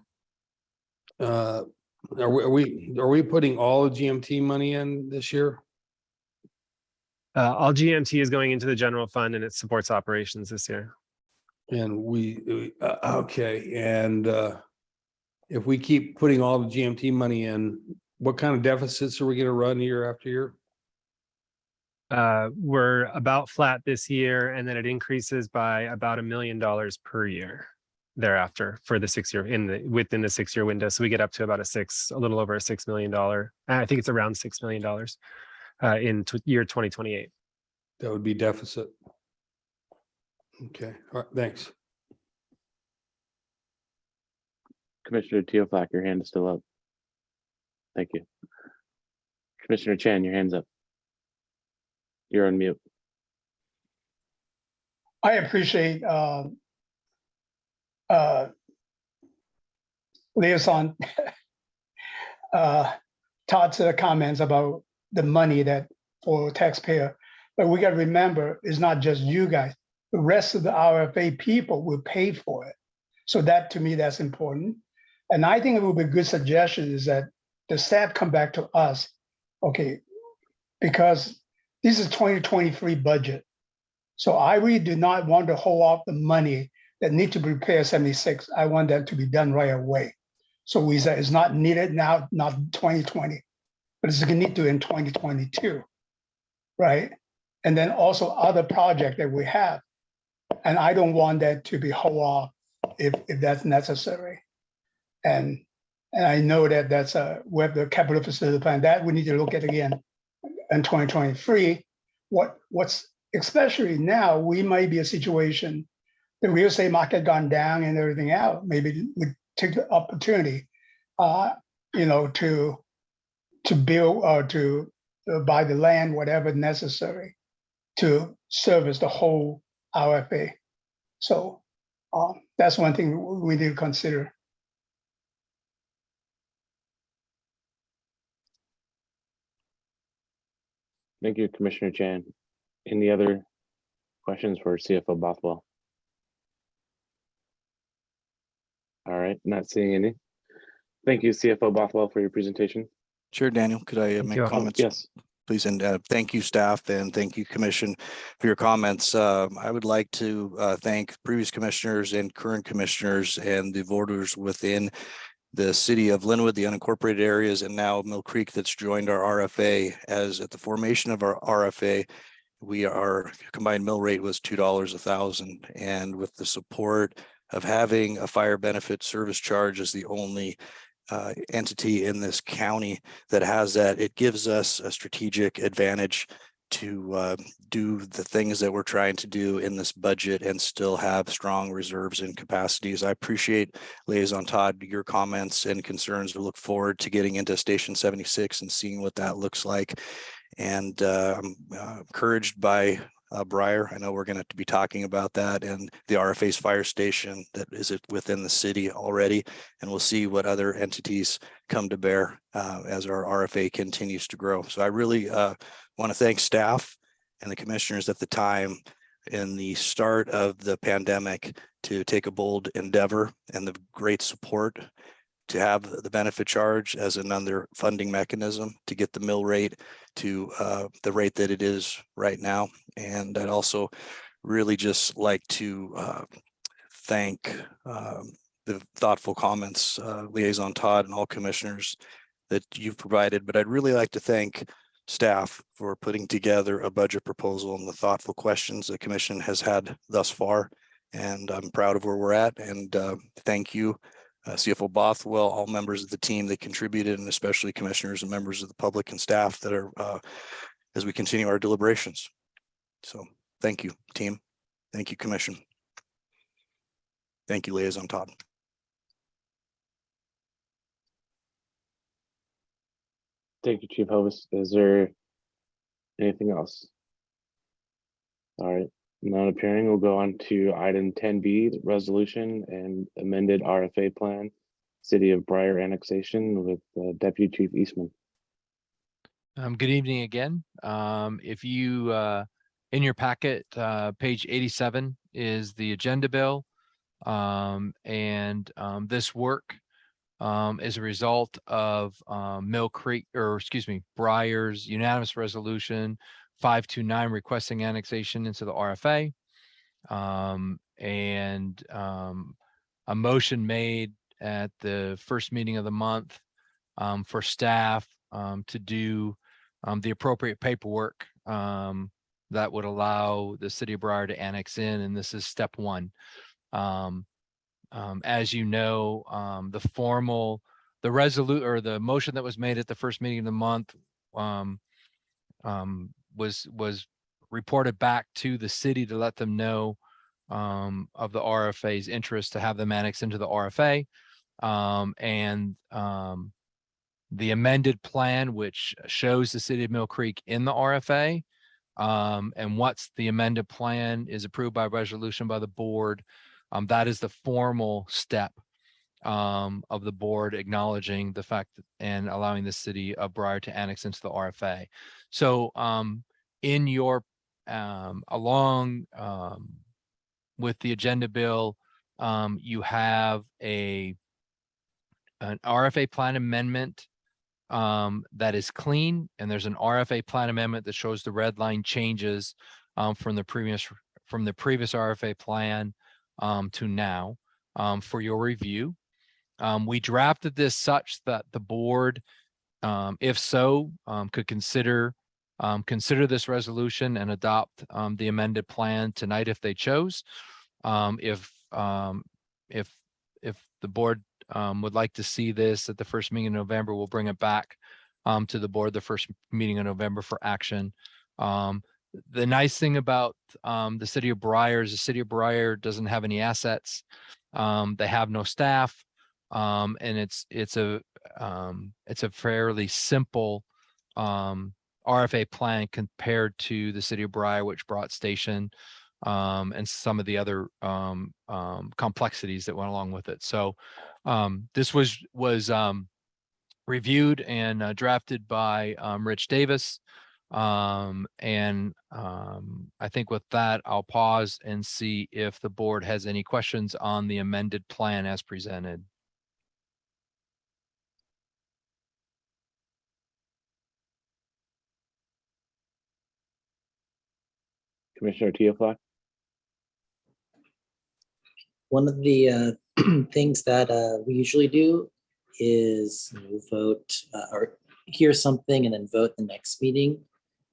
we putting all the GMT money in this year? All GMT is going into the general fund and it supports operations this year. And okay. And if we keep putting all the GMT money in, what kind of deficits are we going to run year after year? We're about flat this year, and then it increases by about $1 million per year thereafter for the 6 year within the 6 year window. So we get up to about a little over a $6 million. I think it's around $6 million in year 2028. That would be deficit. Okay. All right. Thanks. Commissioner Teofak, your hand is still up. Thank you. Commissioner Chan, your hand's up. You're on mute. I appreciate Liaison Todd's comments about the money that for taxpayer, but we got to remember it's not just you guys. The rest of the RFA people will pay for it. So that to me, that's important. And I think it would be a good suggestion is that the staff come back to us, okay, because this is 2023 budget. So I really do not want to hold off the money that need to prepare 76. I want that to be done right away. So we say it's not needed now, not 2020, but it's going to need to in 2022, right? And then also other projects that we have. And I don't want that to be hold off if that's necessary. And I know that that's we have the capital facility plan that we need to look at again in 2023. What's especially now, we might be a situation, the real estate market gone down and everything else. Maybe we take the opportunity, to build or to buy the land, whatever necessary to service the whole RFA. So that's one thing we need to consider. Thank you, Commissioner Chan. Any other questions for CFO Bothwell? All right, not seeing any. Thank you, CFO Bothwell, for your presentation. Sure, Daniel, could I make comments? Yes. Please, and thank you, staff, and thank you, Commission, for your comments. I would like to thank previous commissioners and current commissioners and the voters within the city of Linwood, the unincorporated areas, and now Mill Creek that's joined our RFA. As at the formation of our RFA, our combined mill rate was $2 a thousand, and with the support of having a fire benefit service charge as the only entity in this county that has that, it gives us a strategic advantage do the things that we're trying to do in this budget and still have strong reserves and capacities. I appreciate, Liaison Todd, your comments and concerns. We look forward to getting into Station 76 and seeing what that looks like. And I'm encouraged by Briar. I know we're going to be talking about that and the RFA's fire station that is within the city already. And we'll see what other entities come to bear as our RFA continues to grow. So I really want to thank staff and the commissioners at the time in the start of the pandemic to take a bold endeavor and the great support to have the benefit charge as another funding mechanism to get the mill rate to the rate that it is right now. And I'd also really just like to thank the thoughtful comments, Liaison Todd and all commissioners that you've provided. But I'd really like to thank staff for putting together a budget proposal and the thoughtful questions the commission has had thus far. And I'm proud of where we're at. And thank you, CFO Bothwell, all members of the team that contributed, and especially commissioners and members of the public and staff that are as we continue our deliberations. So thank you, team. Thank you, commission. Thank you, Liaison Todd. Thank you, Chief Hovis. Is there anything else? All right, not appearing, we'll go on to item 10B, the resolution and amended RFA plan, City of Briar annexation with Deputy Chief Eastman. Good evening again. If you, in your packet, page 87 is the agenda bill. This work is a result of Mill Creek, or excuse me, Briar's unanimous resolution 529 requesting annexation into the RFA. A motion made at the first meeting of the month for staff to do the appropriate paperwork that would allow the city of Briar to annex in, and this is step one. As you know, the motion that was made at the first meeting of the month was reported back to the city to let them know of the RFA's interest to have them annex into the RFA. The amended plan, which shows the city of Mill Creek in the RFA, and once the amended plan is approved by resolution by the board, that is the formal step of the board acknowledging the fact that, and allowing the city of Briar to annex into the RFA. So in your along with the agenda bill, you have an RFA plan amendment that is clean, and there's an RFA plan amendment that shows the red line changes from the previous RFA plan to now for your review. We drafted this such that the board, if so, could consider this resolution and adopt the amended plan tonight if they chose. If the board would like to see this at the first meeting in November, we'll bring it back to the board the first meeting in November for action. The nice thing about the city of Briar is the city of Briar doesn't have any assets. They have no staff, and it's a fairly simple RFA plan compared to the city of Briar, which brought station and some of the other complexities that went along with it. So this was reviewed and drafted by Rich Davis. I think with that, I'll pause and see if the board has any questions on the amended plan as presented. Commissioner Teoflock. One of the things that we usually do is vote or hear something and then vote the next meeting.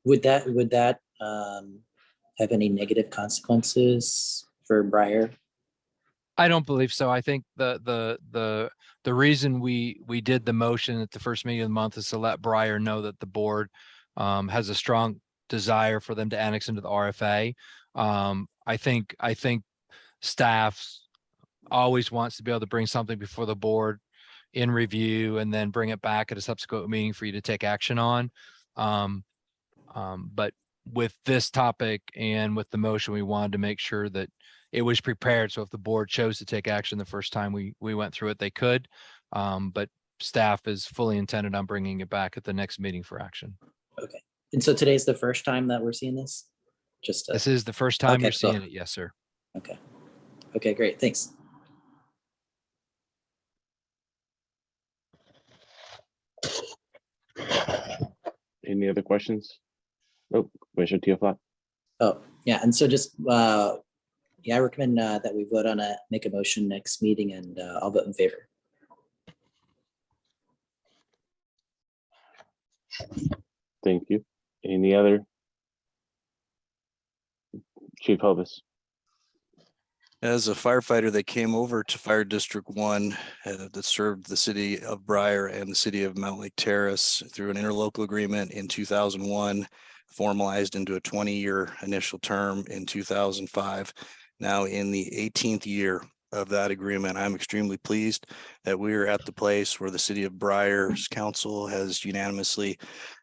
Would that have any negative consequences for Briar? I don't believe so. I think the reason we did the motion at the first meeting of the month is to let Briar know that the board has a strong desire for them to annex into the RFA. I think staff always wants to be able to bring something before the board in review and then bring it back at a subsequent meeting for you to take action on. But with this topic and with the motion, we wanted to make sure that it was prepared. So if the board chose to take action the first time we went through it, they could. But staff is fully intended on bringing it back at the next meeting for action. Okay. And so today's the first time that we're seeing this? Just, This is the first time okay, you're cool. seeing it. Yes, sir. Okay. Okay, great. Thanks. Any other questions? Oh, Commissioner Teoflat. Oh, yeah. And so just, yeah, I recommend that we vote on it, make a motion next meeting, and I'll vote in favor. Thank you. Any other? Chief Hovis. As a firefighter that came over to Fire District 1 that served the city of Briar and the city of Mount Lake Terrace through an interlocal agreement in 2001, formalized into a 20-year initial term in 2005. Now in the 18th year of that agreement, I'm extremely pleased that we are at the place where the city of Briar's council has unanimously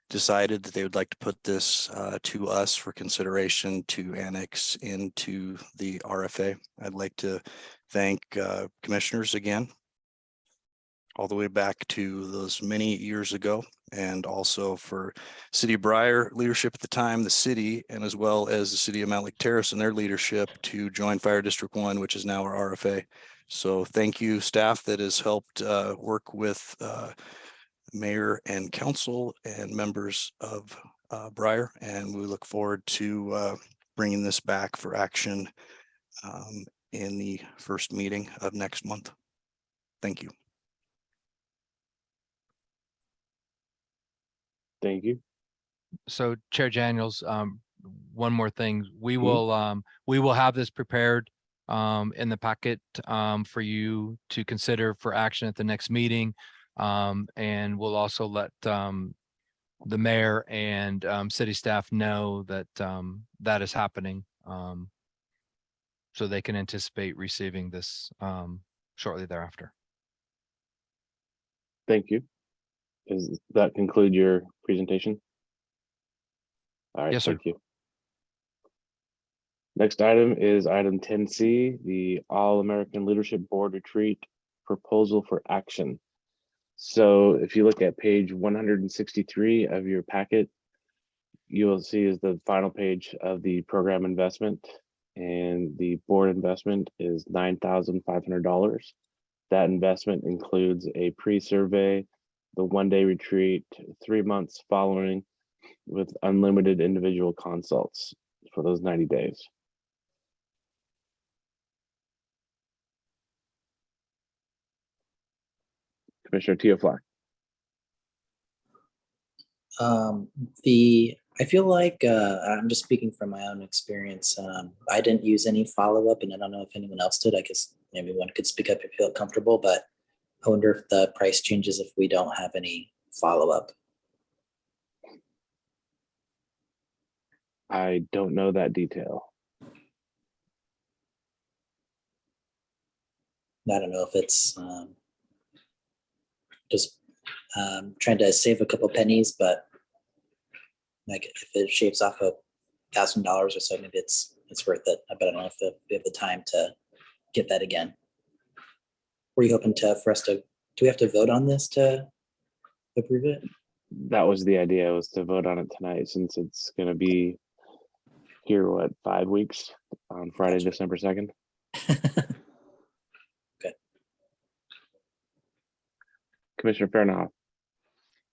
decided that they would like to put this to us for consideration to annex into the RFA. I'd like to thank commissioners again, all the way back to those many years ago, and also for City of Briar leadership at the time, the city, and as well as the city of Mount Lake Terrace and their leadership to join Fire District 1, which is now our RFA. So thank you, staff that has helped work with mayor and council and members of Briar, and we look forward to bringing this back for action in the first meeting of next month. Thank you. Thank you. So Chair Daniels, one more thing, we will have this prepared in the packet for you to consider for action at the next meeting. And we'll also let the mayor and city staff know that that is happening, so they can anticipate receiving this shortly thereafter. Thank you. Does that conclude your presentation? All right, Yes, sir. thank you. Next item is item 10C, the All-American Leadership Board Retreat Proposal for Action. So if you look at page 163 of your packet, you will see is the final page of the program investment, and the board investment is $9,500. That investment includes a pre-survey, the one-day retreat, 3 months following, with unlimited individual consults for those 90 days. Commissioner Teoflat. I feel like I'm just speaking from my own experience. I didn't use any follow-up, and I don't know if anyone else did. I guess maybe one could speak up if you feel comfortable, but I wonder if the price changes if we don't have any follow-up. I don't know that detail. I don't know if it's just trying to save a couple pennies, but like if it shaves off $1,000 or so, maybe it's worth it. But I don't know if we have the time to get that again. Were you hoping for us to, do we have to vote on this to approve it? That was the idea, was to vote on it tonight, since it's going to be here, what, 5 weeks on Friday, Gotcha. December 2nd. Okay. Commissioner Fairnoff.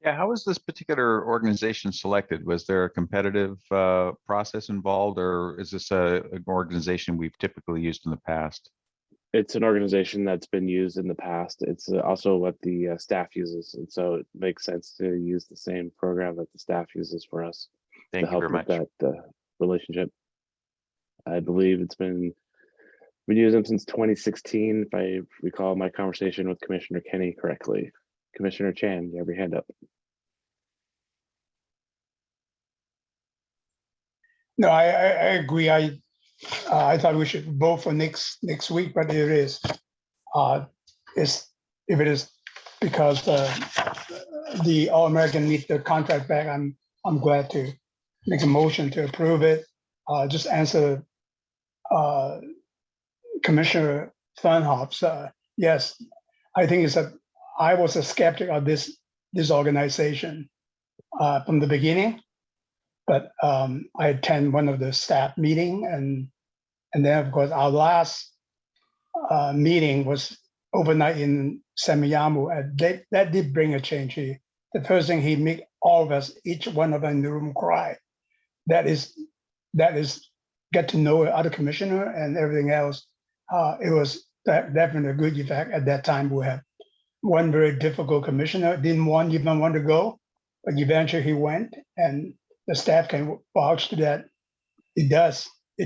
Yeah, how was this particular organization selected? Was there a competitive process involved, or is this an organization we've typically used in the past? It's an organization that's been used in the past. It's also what the staff uses, and so it makes sense to use the same program that the staff uses for us Thank to you help very with much. that relationship. I believe it's been using them since 2016, if I recall my conversation with Commissioner Kenny correctly. Commissioner Chan, you have your hand up. No, I agree. I thought we should vote for next week, but it is. Is if it is because the All-American need the contract back, I'm glad to make a motion to approve it. Just answer Commissioner Thunhoff's. Yes, I think I was a skeptic of this organization from the beginning, but I attend one of the staff meeting, and then of course our last meeting was overnight in Semiyamu, and that did bring a change. The first thing he made all of us, each one of us in the room, cry. That is get to know other commissioner and everything else. It was definitely a good effect. At that time, we had one very difficult commissioner, didn't even want to go, but eventually he went, and the staff can vouch to that. It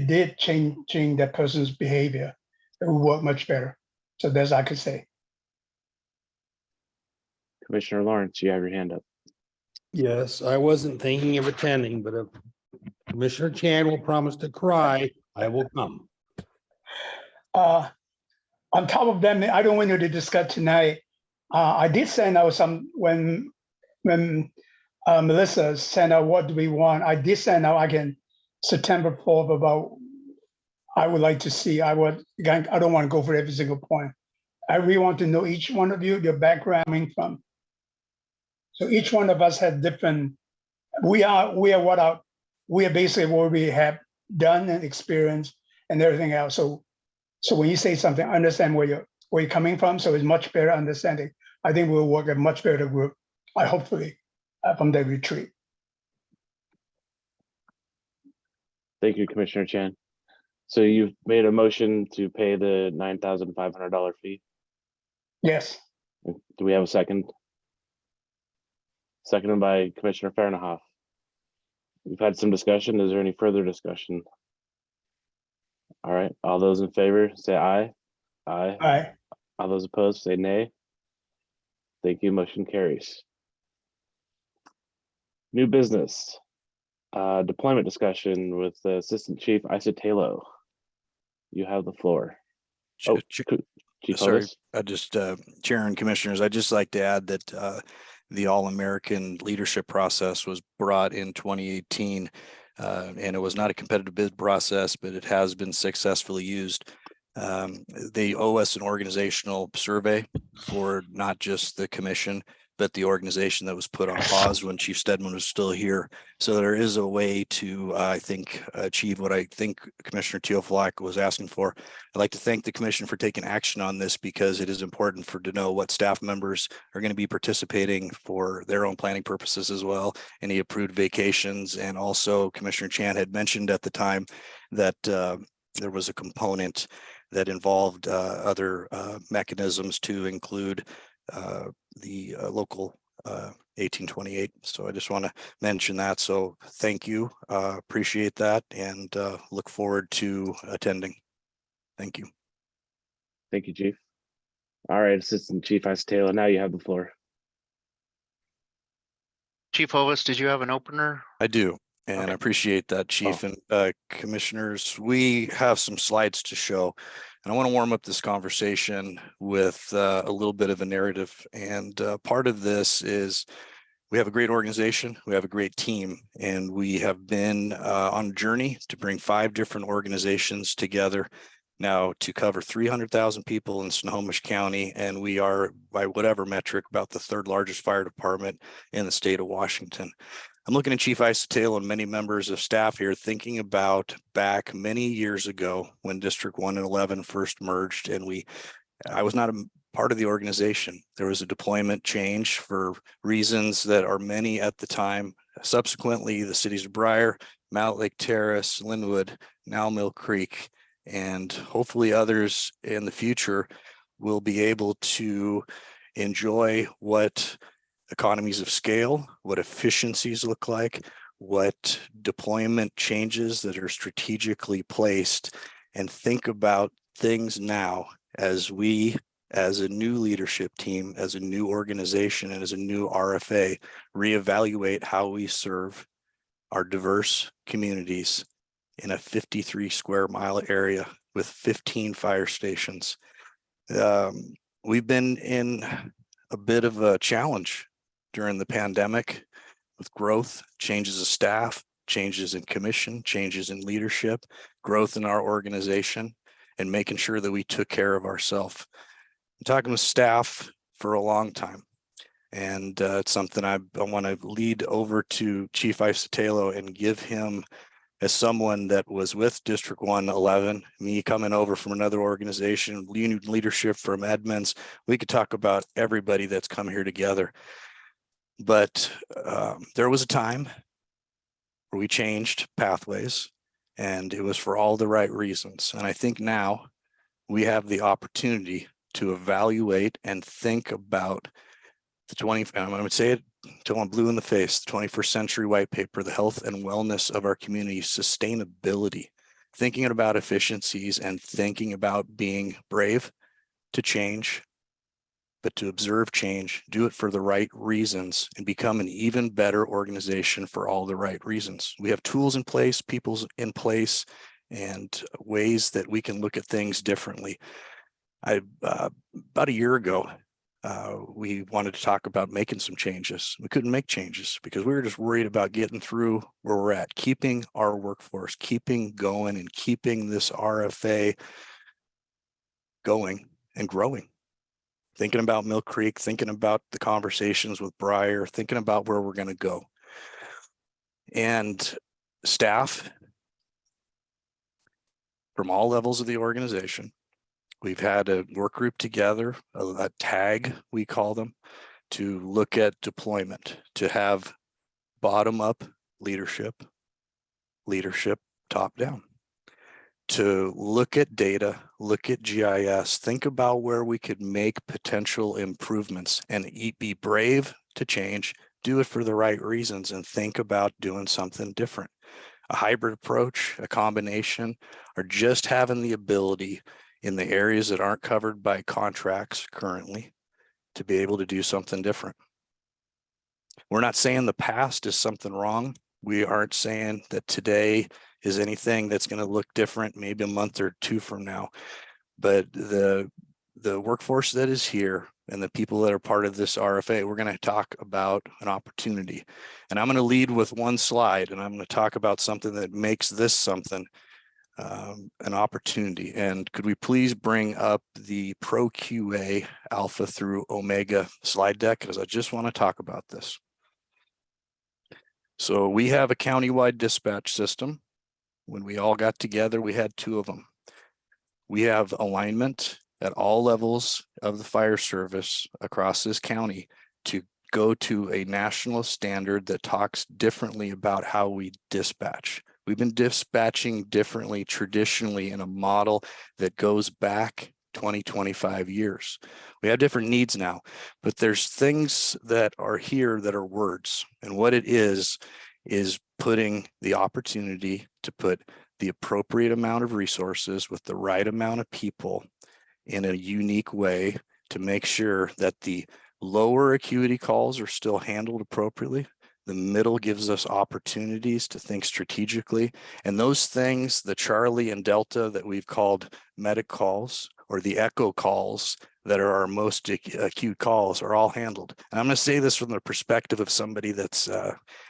did change that person's behavior. It would work much better. So that's I could say. Commissioner Lawrence, you have your hand up. Yes, I wasn't thinking of attending, but if Commissioner Chan will promise to cry, I will come. On top of that, I don't want you to discuss tonight. I did send out some when Melissa sent out what do we want. I did send out again September 4th about I would like to see. I don't want to go for every single point. I really want to know each one of you, your background coming from. So each one of us had different. We are basically what we have done and experienced and everything else. So when you say something, I understand where you're coming from. So it's much better understanding. I think we'll work a much better group. Hopefully from the retreat. Thank you, Commissioner Chan. So you've made a motion to pay the $9,500 fee. Yes. Do we have a second? Seconded by Commissioner Farnahoff. We've had some discussion. Is there any further discussion? All right. All those in favor say aye. Aye. Aye. All those opposed say nay. Thank you. Motion carries. New business. Deployment discussion with Assistant Chief Isotalo. You have the floor. Oh, Chief Sorry, Hovis? I just, Chair and Commissioners, I'd just like to add that the All-American Leadership Process was brought in 2018, and it was not a competitive bid process, but it has been successfully used. They owe us an organizational survey for not just the commission, but the organization that was put on pause when Chief Stedman was still here. So there is a way to, I think, achieve what I think Commissioner Teofilak was asking for. I'd like to thank the commission for taking action on this because it is important to know what staff members are going to be participating for their own planning purposes as well, any approved vacations. And also Commissioner Chan had mentioned at the time that there was a component that involved other mechanisms to include the local 1828. So I just want to mention that. So thank you. Appreciate that and look forward to attending. Thank you. Thank you, Chief. All right, Assistant Chief Isotalo, now you have the floor. Chief Hovis, did you have an opener? I do. And I appreciate that, Chief. And commissioners, we have some slides to show. And I want to warm up this conversation with a little bit of a narrative. And part of this is we have a great organization, we have a great team, and we have been on a journey to bring 5 different organizations together now to cover 300,000 people in Snohomish County. And we are, by whatever metric, about the 3rd largest fire department in the state of Washington. I'm looking at Chief Isotalo and many members of staff here thinking about back many years ago when District 1 and 11 first merged, and I was not a part of the organization. There was a deployment change for reasons that are many at the time. Subsequently, the cities of Briar, Mount Lake Terrace, Linwood, now Mill Creek, and hopefully others in the future will be able to enjoy what economies of scale, what efficiencies look like, what deployment changes that are strategically placed, and think about things now as we, as a new leadership team, as a new organization, and as a new RFA, reevaluate how we serve our diverse communities in a 53 square mile area with 15 fire stations. We've been in a bit of a challenge during the pandemic with growth, changes of staff, changes in commission, changes in leadership, growth in our organization, and making sure that we took care of ourselves. I'm talking with staff for a long time, and it's something I want to lead over to Chief Isotelo and give him, as someone that was with District 111, me coming over from another organization, union leadership from Edmonds, we could talk about everybody that's come here together. But there was a time where we changed pathways, and it was for all the right reasons. And I think now we have the opportunity to evaluate and think about the I'm going to say it until I'm blue in the face, the 21st century white paper, the health and wellness of our community, sustainability, thinking about efficiencies and thinking about being brave to change, but to observe change, do it for the right reasons, and become an even better organization for all the right reasons. We have tools in place, people's in place, and ways that we can look at things differently. About a year ago, we wanted to talk about making some changes. We couldn't make changes because we were just worried about getting through where we're at, keeping our workforce, keeping going, and keeping this RFA going and growing. Thinking about Mill Creek, thinking about the conversations with Breyer, thinking about where we're going to go. And staff from all levels of the organization, we've had a work group together, a tag, we call them, to look at deployment, to have bottom-up leadership top-down, to look at data, look at GIS, think about where we could make potential improvements and be brave to change, do it for the right reasons, and think about doing something different. A hybrid approach, a combination, or just having the ability in the areas that aren't covered by contracts currently to be able to do something different. We're not saying the past is something wrong. We aren't saying that today is anything that's going to look different maybe a month or two from now. But the workforce that is here and the people that are part of this RFA, we're going to talk about an opportunity. And I'm going to lead with one slide, and I'm going to talk about something that makes this something an opportunity. And could we please bring up the Pro QA Alpha through Omega slide deck, because I just want to talk about this. So we have a countywide dispatch system. When we all got together, we had two of them. We have alignment at all levels of the fire service across this county to go to a national standard that talks differently about how we dispatch. We've been dispatching differently traditionally in a model that goes back 20, 25 years. We have different needs now, but there's things that are here that are words. And what it is putting the opportunity to put the appropriate amount of resources with the right amount of people in a unique way to make sure that the lower acuity calls are still handled appropriately. The middle gives us opportunities to think strategically. And those things, the Charlie and Delta that we've called medic calls or the echo calls that are our most acute calls, are all handled. And I'm going to say this from the perspective of somebody that's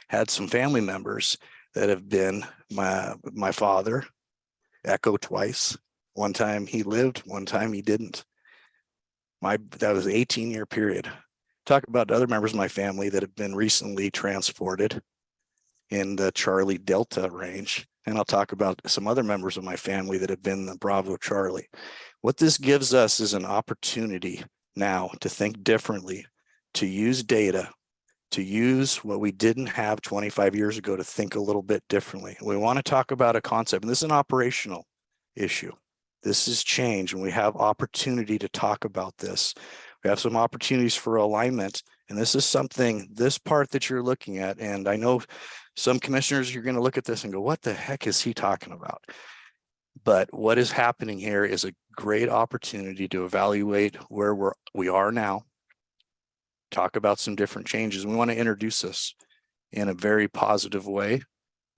had some family members that have been my father, echo twice. One time he lived, one time he didn't. That was an 18-year period. Talk about other members of my family that have been recently transported in the Charlie Delta range. And I'll talk about some other members of my family that have been the Bravo Charlie. What this gives us is an opportunity now to think differently, to use data, to use what we didn't have 25 years ago to think a little bit differently. We want to talk about a concept, and this is an operational issue. This is change, and we have opportunity to talk about this. We have some opportunities for alignment, and this is something, this part that you're looking at, and I know some commissioners, you're going to look at this and go, what the heck is he talking about? But what is happening here is a great opportunity to evaluate where we are now, talk about some different changes. We want to introduce this in a very positive way.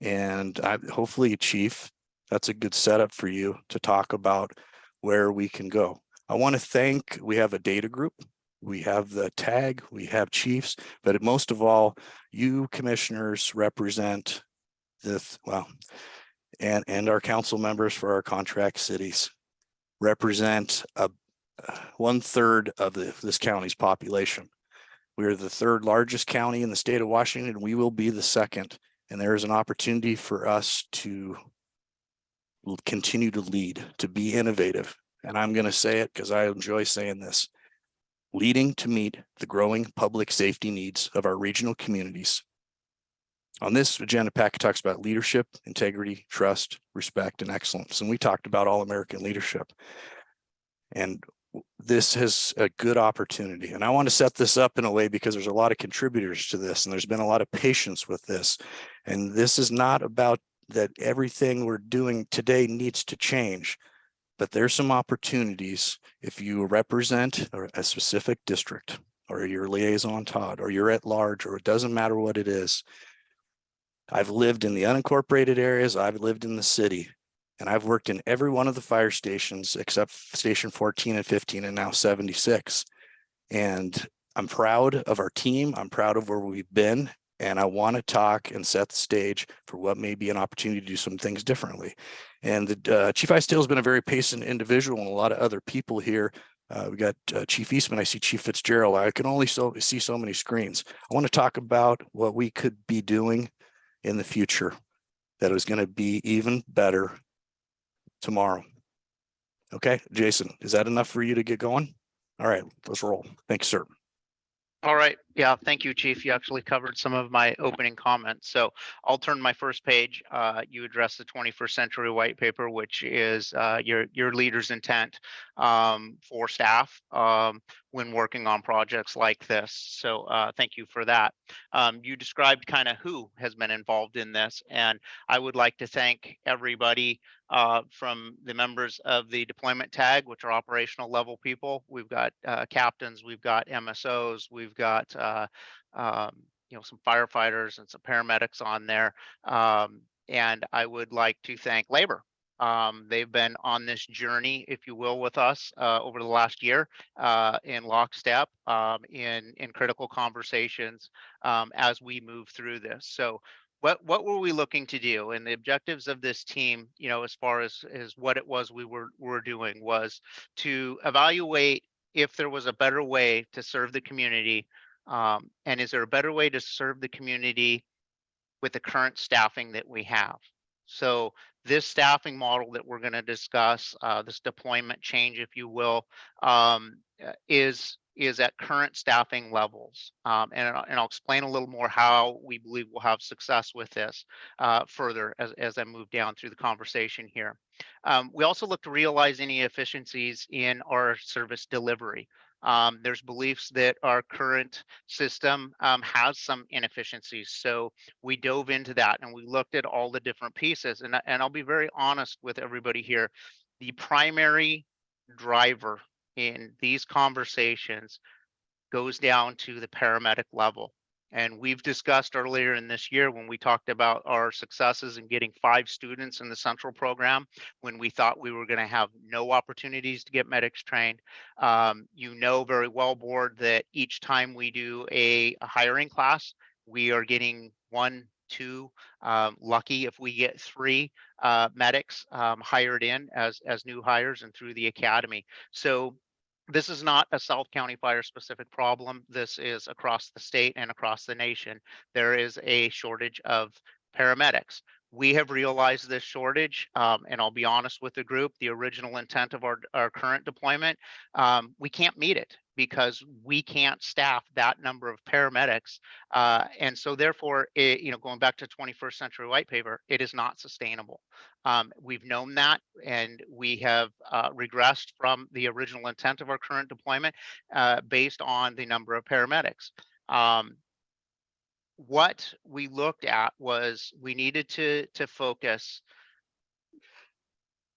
And hopefully, Chief, That's a good setup for you to talk about where we can go. I want to thank, we have a data group, we have the tag, we have chiefs, but most of all, you commissioners represent this, well, and our council members for our contract cities represent 1/3 of this county's population. We are the 3rd largest county in the state of Washington. We will be the 2nd. And there is an opportunity for us to continue to lead, to be innovative. And I'm going to say it because I enjoy saying this. Leading to meet the growing public safety needs of our regional communities. On this agenda packet talks about leadership, integrity, trust, respect, and excellence. And we talked about all-American leadership. And this is a good opportunity. And I want to set this up in a way because there's a lot of contributors to this and there's been a lot of patience with this. And this is not about that everything we're doing today needs to change, but there's some opportunities if you represent a specific district or your liaison Todd, or you're at large, or it doesn't matter what it is. I've lived in the unincorporated areas. I've lived in the city. And I've worked in every one of the fire stations except station 14 and 15 and now 76. And I'm proud of our team. I'm proud of where we've been. And I want to talk and set the stage for what may be an opportunity to do some things differently. And the Chief Icedale has been a very patient individual and a lot of other people here. We got Chief Eastman. I see Chief Fitzgerald. I can only see so many screens. I want to talk about what we could be doing in the future that is going to be even better tomorrow. Okay, Jason, is that enough for you to get going? All right, let's roll. Thanks, sir. All right. Yeah, thank you, Chief. You actually covered some of my opening comments. So I'll turn my first page. You address the 21st century white paper, which is your leader's intent for staff when working on projects like this. So thank you for that. You described kind of who has been involved in this, and I would like to thank everybody from the members of the deployment tag, which are operational level people. We've got captains, we've got MSOs, we've got some firefighters and some paramedics on there. And I would like to thank labor. They've been on this journey, if you will, with us over the last year in lockstep in critical conversations as we move through this. So what were we looking to do? And the objectives of this team, as far as what it was we were doing, was to evaluate if there was a better way to serve the community, and is there a better way to serve the community with the current staffing that we have. So this staffing model that we're going to discuss, this deployment change, if you will, is at current staffing levels. And I'll explain a little more how we believe we'll have success with this further as I move down through the conversation here. We also look to realize any efficiencies in our service delivery. There's beliefs that our current system has some inefficiencies. So we dove into that and we looked at all the different pieces. And I'll be very honest with everybody here. The primary driver in these conversations goes down to the paramedic level. And we've discussed earlier in this year when we talked about our successes in getting 5 students in the central program, when we thought we were going to have no opportunities to get medics trained. You know very well, board, that each time we do a hiring class, we are getting 1, 2, lucky if we get 3 medics hired in as new hires and through the academy. So this is not a South County Fire specific problem. This is across the state and across the nation. There is a shortage of paramedics. We have realized this shortage, and I'll be honest with the group, the original intent of our current deployment, we can't meet it because we can't staff that number of paramedics. And so therefore, going back to 21st century white paper, it is not sustainable. We've known that, and we have regressed from the original intent of our current deployment based on the number of paramedics. What we looked at was we needed to focus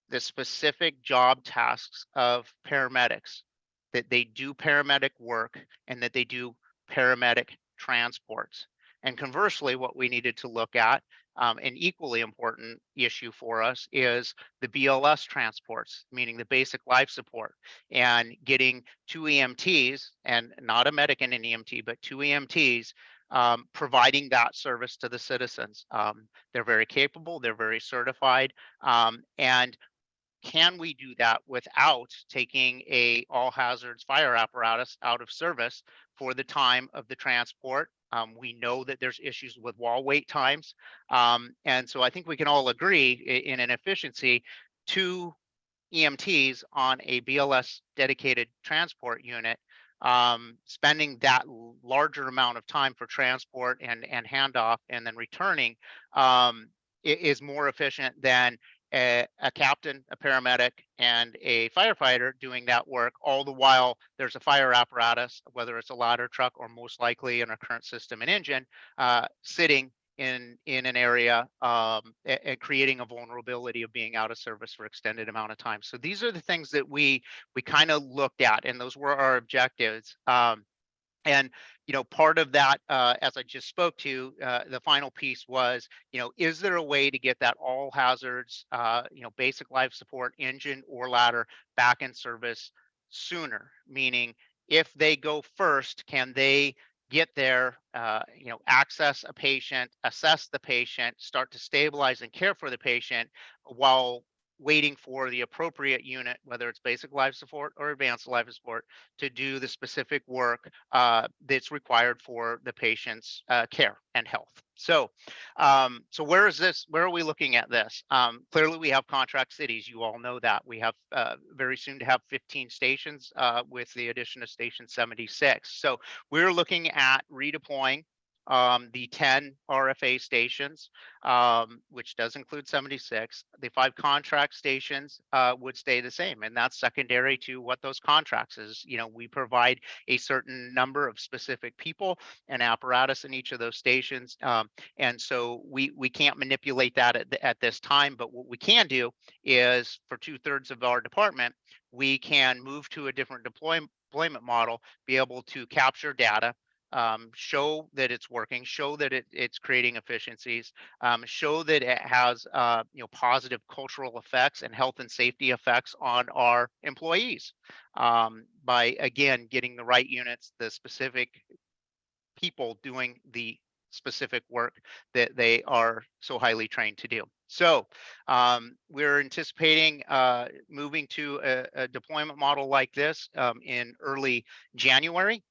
the specific job tasks of paramedics, that they do paramedic work and that they do paramedic transports. And conversely, what we needed to look at, an equally important issue for us, is the BLS transports, meaning the basic life support, and getting 2 EMTs, and not a medic and an EMT, but 2 EMTs, providing that service to the citizens. They're very capable, they're very certified, and can we do that without taking a all hazards fire apparatus out of service for the time of the transport? We know that there's issues with wall wait times. And so I think we can all agree in an efficiency, 2 EMTs on a BLS dedicated transport unit, spending that larger amount of time for transport and handoff and then returning, is more efficient than a captain, a paramedic, and a firefighter doing that work, all the while there's a fire apparatus, whether it's a ladder truck or most likely in our current system an engine, sitting in an area, and creating a vulnerability of being out of service for extended amount of time. So these are the things that we kind of looked at, and those were our objectives. And part of that, as I just spoke to, the final piece was, is there a way to get that all hazards, basic life support engine or ladder back in service sooner? Meaning, if they go first, can they get there, access a patient, assess the patient, start to stabilize and care for the patient while waiting for the appropriate unit, whether it's basic life support or advanced life support, to do the specific work that's required for the patient's care and health. So, so where are we looking at this? Clearly, we have contract cities. You all know that. We have very soon to have 15 stations with the addition of Station 76. So we're looking at redeploying the 10 RFA stations, which does include 76. The 5 contract stations would stay the same, and that's secondary to what those contracts is. We provide a certain number of specific people and apparatus in each of those stations, and so we can't manipulate that at this time. But what we can do is, for 2/3 of our department, we can move to a different deployment model, be able to capture data, show that it's working, show that it's creating efficiencies, show that it has positive cultural effects and health and safety effects on our employees, by again getting the right units, the specific people doing the specific work that they are so highly trained to do. So we're anticipating moving to a deployment model like this in early January,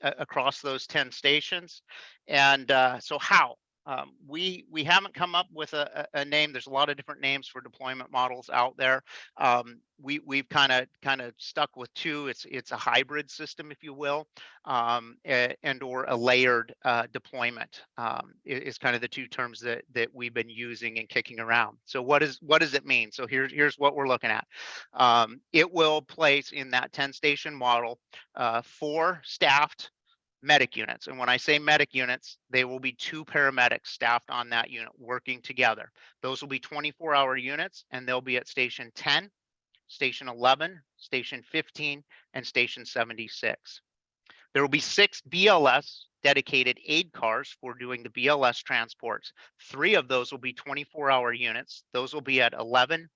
across those 10 stations. And so how? We haven't come up with a name. There's a lot of different names for deployment models out there. We've kind of stuck with 2. It's a hybrid system, if you will, and or a layered deployment, is kind of the 2 terms that we've been using and kicking around. So what does it mean? So here's what we're looking at. It will place in that 10 station model 4 staffed medic units. And when I say medic units, they will be 2 paramedics staffed on that unit working together. Those will be 24-hour units, and they'll be at Station 10, Station 11, Station 15, and Station 76. There will be 6 BLS dedicated aid cars for doing the BLS transports. 3 of those will be 24-hour units. Those will be at 11,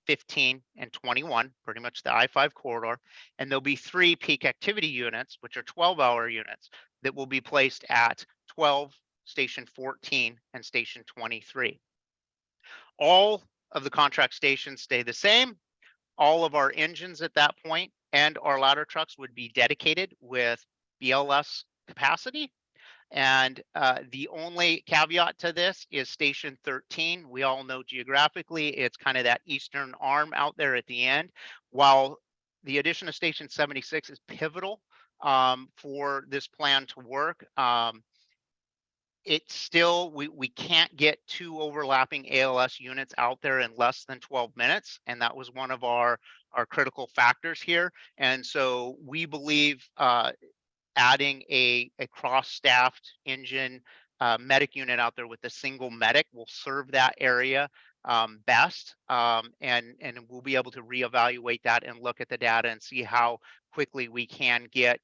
15, and 21, pretty much the I-5 corridor. And there'll be 3 peak activity units, which are 12-hour units, that will be placed at 12, Station 14, and Station 23. All of the contract stations stay the same. All of our engines at that point and our ladder trucks would be dedicated with BLS capacity. And the only caveat to this is Station 13. We all know geographically, it's kind of that eastern arm out there at the end. While the addition of Station 76 is pivotal for this plan to work, it's still, we can't get 2 overlapping ALS units out there in less than 12 minutes. And that was one of our critical factors here. And so we believe adding a cross-staffed engine medic unit out there with a single medic will serve that area best. And we'll be able to reevaluate that and look at the data and see how quickly we can get,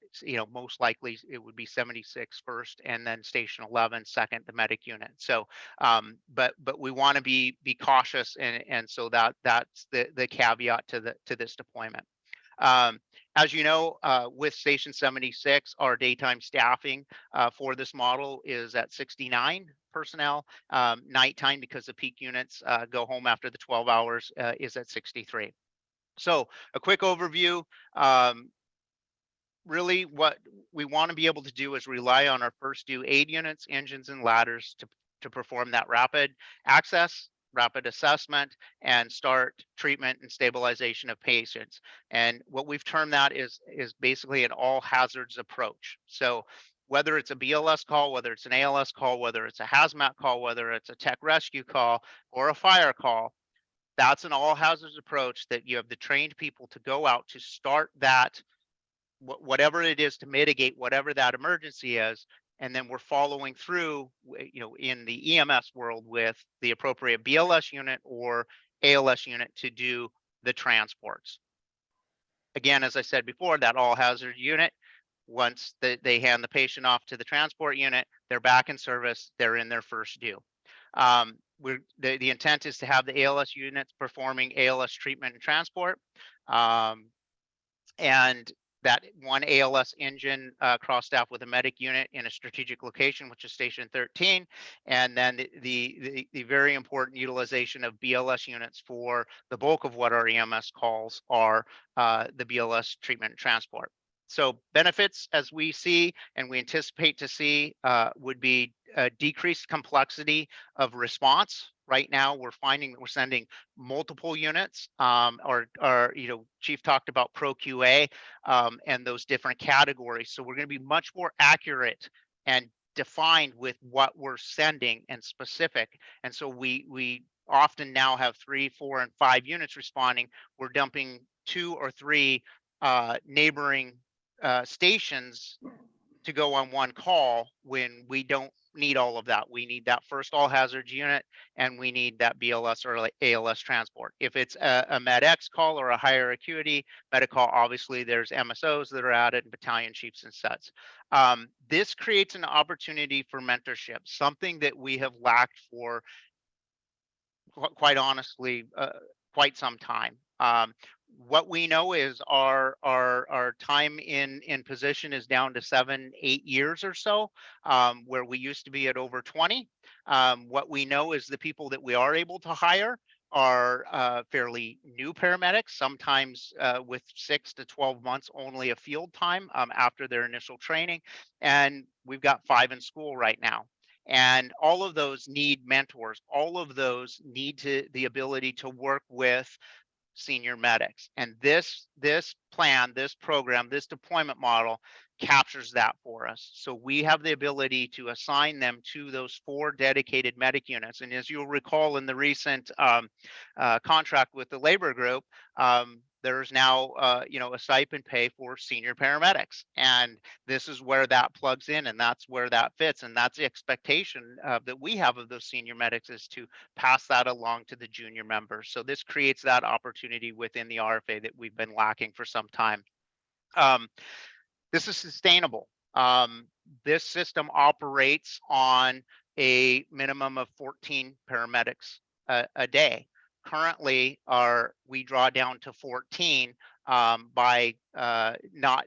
most likely it would be 76 first and then station 11 second, the medic unit. So but we want to be cautious, and so that's the caveat to this deployment. As you know, with Station 76, our daytime staffing for this model is at 69 personnel. Nighttime, because the peak units go home after the 12 hours, is at 63. So a quick overview. Really, what we want to be able to do is rely on our first due aid units, engines, and ladders to perform that rapid access, rapid assessment, and start treatment and stabilization of patients. And what we've termed that is basically an all hazards approach. So whether it's a BLS call, whether it's an ALS call, whether it's a hazmat call, whether it's a tech rescue call or a fire call, that's an all hazards approach that you have the trained people to go out to start that, whatever it is, to mitigate whatever that emergency is. And then we're following through, in the EMS world with the appropriate BLS unit or ALS unit to do the transports. Again, as I said before, that all hazard unit, once they hand the patient off to the transport unit, they're back in service, they're in their first due. The intent is to have the ALS units performing ALS treatment and transport. And that one ALS engine cross-staff with a medic unit in a strategic location, which is station 13. And then the very important utilization of BLS units for the bulk of what our EMS calls are the BLS treatment and transport. So benefits, as we see and we anticipate to see, would be decreased complexity of response. Right now, we're finding that we're sending multiple units, or Chief talked about Pro QA and those different categories. So we're going to be much more accurate and defined with what we're sending and specific. And so we often now have 3, 4, and 5 units responding. We're dumping 2 or 3 neighboring stations to go on one call when we don't need all of that. We need that first all hazards unit, and we need that BLS or ALS transport. If it's a MedX call or a higher acuity medic call, obviously there's MSOs that are added, and battalion chiefs and sets. This creates an opportunity for mentorship, something that we have lacked for, quite honestly, quite some time. What we know is our time in position is down to 7-8 years or so, where we used to be at over 20. What we know is the people that we are able to hire are fairly new paramedics, sometimes with 6 to 12 months only of field time after their initial training. And we've got 5 in school right now. And all of those need mentors. All of those need the ability to work with senior medics. And this plan, this program, this deployment model captures that for us. So we have the ability to assign them to those 4 dedicated medic units. And as you'll recall in the recent contract with the labor group, there's now a stipend pay for senior paramedics, and this is where that plugs in, and that's where that fits, and that's the expectation that we have of those senior medics, is to pass that along to the junior members. So this creates that opportunity within the RFA that we've been lacking for some time. This is sustainable. This system operates on a minimum of 14 paramedics a day. Currently, we draw down to 14 by not,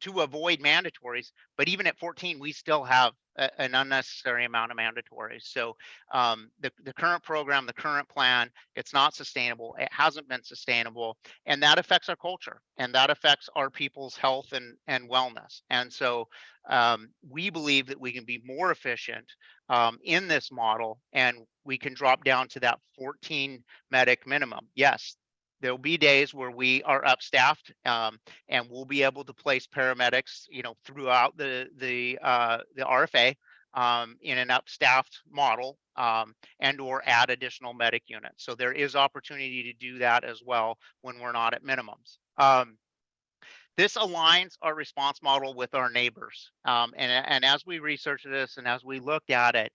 to avoid mandatories. But even at 14, we still have an unnecessary amount of mandatories. So the current program, the current plan, it's not sustainable. It hasn't been sustainable, and that affects our culture, and that affects our people's health and wellness. And so we believe that we can be more efficient in this model, and we can drop down to that 14 medic minimum. Yes, there'll be days where we are upstaffed, and we'll be able to place paramedics, throughout the RFA in an upstaffed model, and or add additional medic units. So there is opportunity to do that as well when we're not at minimums. This aligns our response model with our neighbors. And as we researched this and as we looked at it,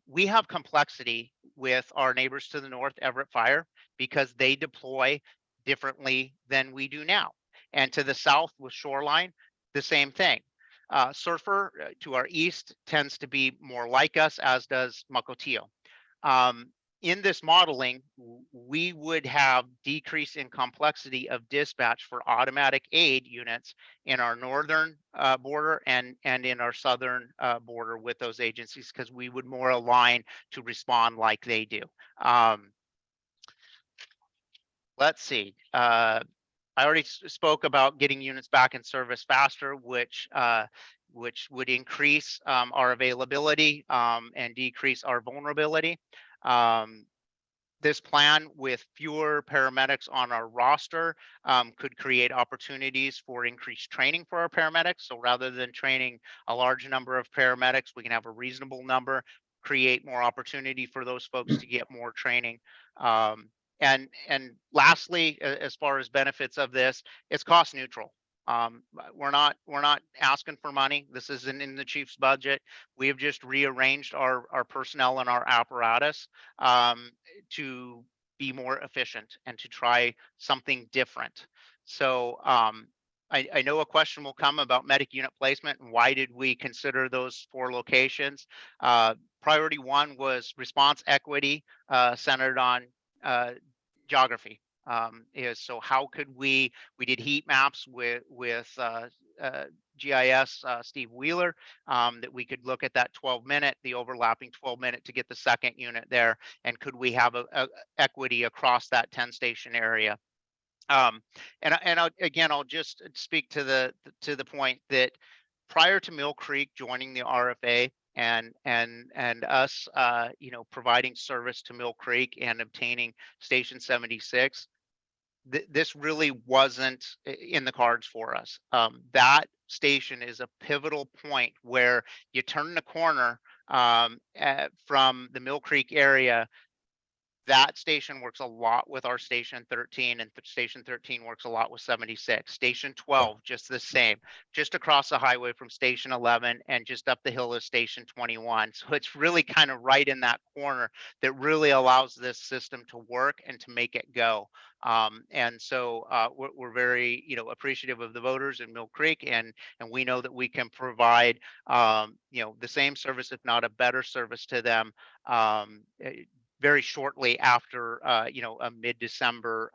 we have complexity with our neighbors to the north, Everett Fire, because they deploy differently than we do now. And to the south with Shoreline, the same thing. Surfer to our east tends to be more like us, as does Mukilteo. In this modeling, we would have decrease in complexity of dispatch for automatic aid units in our northern border and in our southern border with those agencies, because we would more align to respond like they do. Let's see. I already spoke about getting units back in service faster, which would increase our availability and decrease our vulnerability. This plan with fewer paramedics on our roster could create opportunities for increased training for our paramedics. So rather than training a large number of paramedics, we can have a reasonable number, create more opportunity for those folks to get more training. And lastly, as far as benefits of this, it's cost neutral. We're not asking for money. This isn't in the chief's budget. We have just rearranged our personnel and our apparatus to be more efficient and to try something different. So I know a question will come about medic unit placement and why did we consider those 4 locations? Priority 1 was response equity centered on geography. So how could we did heat maps with GIS Steve Wheeler that we could look at that 12-minute, the overlapping 12-minute to get the second unit there, and could we have a equity across that 10 station area? I'll just speak to the point that prior to Mill Creek joining the RFA and us providing service to Mill Creek and obtaining Station 76, this really wasn't in the cards for us. That station is a pivotal point where you turn the corner from the Mill Creek area. That station works a lot with our Station 13, and Station 13 works a lot with 76. Station 12, just the same, just across the highway from Station 11 and just up the hill is Station 21. So it's really kind of right in that corner that really allows this system to work and to make it go. So we're very, appreciative of the voters in Mill Creek, and we know that we can provide, the same service, if not a better service to them very shortly after, a mid-December,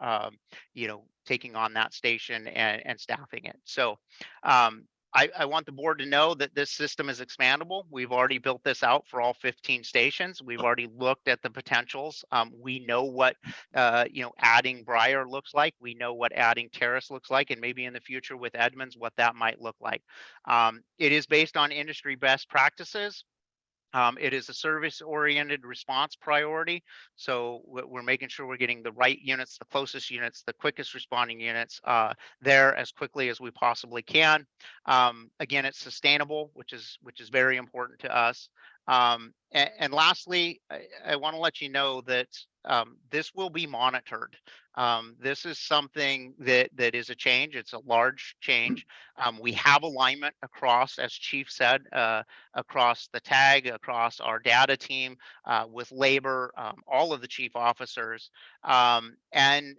taking on that station and staffing it. So I want the board to know that this system is expandable. We've already built this out for all 15 stations. We've already looked at the potentials. We know what, adding Briar looks like. We know what adding Terrace looks like, and maybe in the future with Edmonds, what that might look like. It is based on industry best practices. It is a service-oriented response priority. So we're making sure we're getting the right units, the closest units, the quickest responding units there as quickly as we possibly can. Again, it's sustainable, which is very important to us. And lastly, I want to let you know that this will be monitored. This is something that is a change. It's a large change. We have alignment across, as Chief said, across the tag, across our data team, with labor, all of the chief officers, and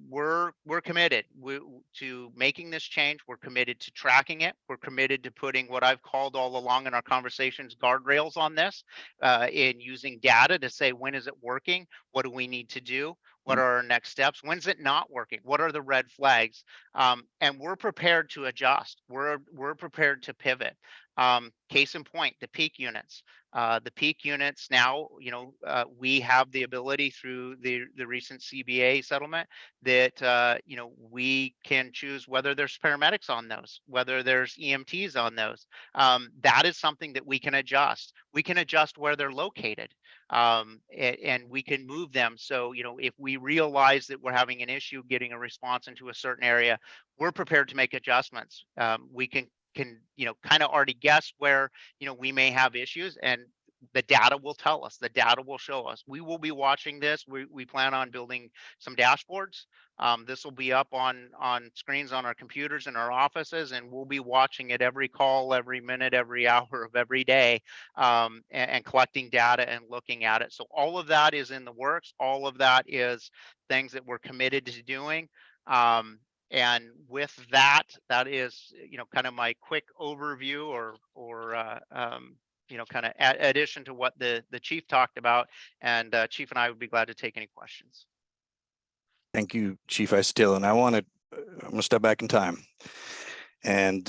we're committed to making this change. We're committed to tracking it. We're committed to putting what I've called all along in our conversations guardrails on this, in using data to say, when is it working? What do we need to do? What are our next steps? When's it not working? What are the red flags? And we're prepared to adjust. We're prepared to pivot. Case in point, the peak units. The peak units now, we have the ability through the recent CBA settlement that, we can choose whether there's paramedics on those, whether there's EMTs on those. That is something that we can adjust. We can adjust where they're located, and we can move them. So, if we realize that we're having an issue getting a response into a certain area, we're prepared to make adjustments. We can kind of already guess where we may have issues, and the data will tell us, the data will show us. We will be watching this. We plan on building some dashboards. This will be up on screens on our computers in our offices, and we'll be watching it every call, every minute, every hour of every day, and collecting data and looking at it. So all of that is in the works. All of that is things that we're committed to doing. And with that, that is, kind of my quick overview or kind of addition to what the chief talked about. And Chief and I would be glad to take any questions. Thank you, Chief Isidile. And I'm going to step back in time. And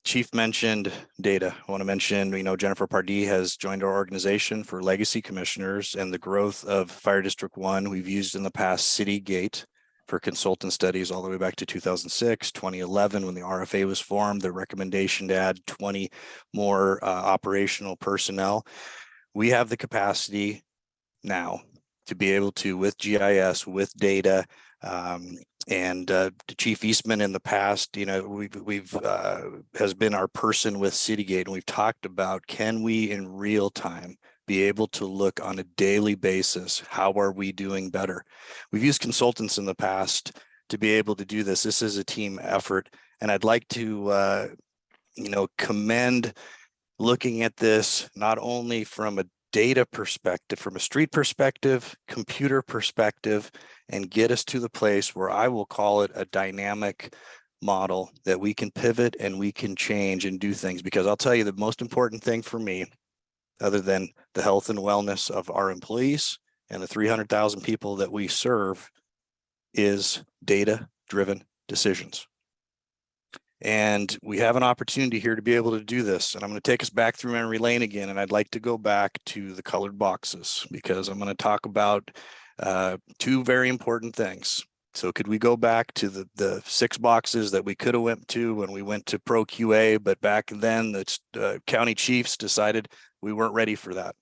Chief mentioned data. I want to mention, Jennifer Pardee has joined our organization for legacy commissioners and the growth of Fire District 1. We've used in the past City Gate for consultant studies all the way back to 2006, 2011, when the RFA was formed, the recommendation to add 20 more operational personnel. We have the capacity now to be able to, with GIS, with data, and Chief Eastman in the past, we've has been our person with Citygate, and we've talked about, can we in real time be able to look on a daily basis, how are we doing better? We've used consultants in the past to be able to do this. This is a team effort, and I'd like to commend looking at this not only from a data perspective, from a street perspective, computer perspective, and get us to the place where I will call it a dynamic model that we can pivot and we can change and do things. Because I'll tell you, the most important thing for me, other than the health and wellness of our employees and the 300,000 people that we serve, is data-driven decisions. And we have an opportunity here to be able to do this. And I'm going to take us back through memory lane again. And I'd like to go back to the colored boxes, because I'm going to talk about two very important things. So could we go back to the 6 boxes that we could have went to when we went to Pro QA, but back then the county chiefs decided we weren't ready for that.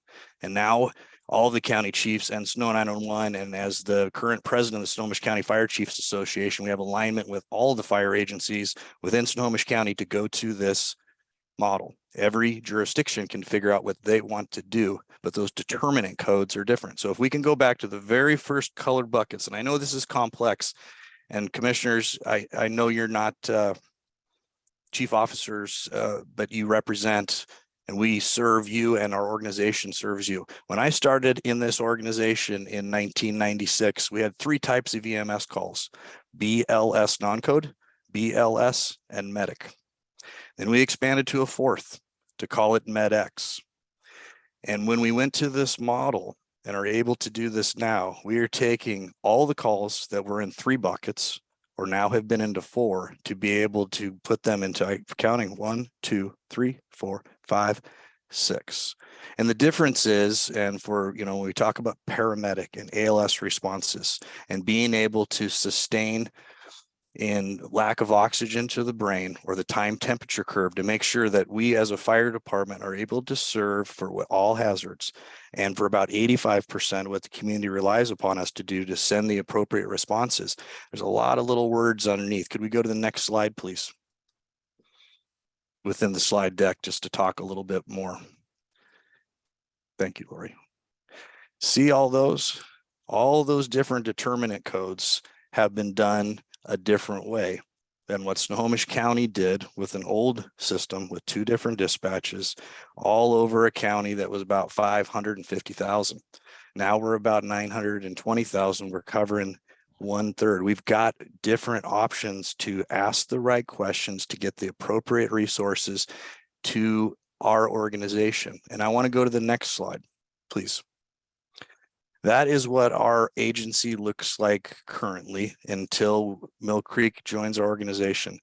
And now all the county chiefs and Snow 911, and as the current president of the Snohomish County Fire Chiefs Association, we have alignment with all the fire agencies within Snohomish County to go to this model. Every jurisdiction can figure out what they want to do, but those determinant codes are different. So if we can go back to the very first colored buckets, and I know this is complex, and commissioners, I know you're not chief officers, but you represent, and we serve you, and our organization serves you. When I started in this organization in 1996, we had 3 types of EMS calls: BLS non-code, BLS, and medic. Then we expanded to a 4th to call it MedX. And when we went to this model and are able to do this now, we are taking all the calls that were in 3 buckets, or now have been into 4, to be able to put them into counting 1, 2, 3, 4, 5, 6. And the difference is, and for, when we talk about paramedic and ALS responses and being able to sustain in lack of oxygen to the brain, or the time temperature curve, to make sure that we as a fire department are able to serve for all hazards, and for about 85% what the community relies upon us to do to send the appropriate responses. There's a lot of little words underneath. Could we go to the next slide, please? Within the slide deck, just to talk a little bit more. Thank you, Lori. See all those different determinant codes have been done a different way than what Snohomish County did with an old system with 2 different dispatches all over a county that was about 550,000. Now we're about 920,000. We're covering 1/3. We've got different options to ask the right questions to get the appropriate resources to our organization. And I want to go to the next slide, please. That is what our agency looks like currently until Mill Creek joins our organization.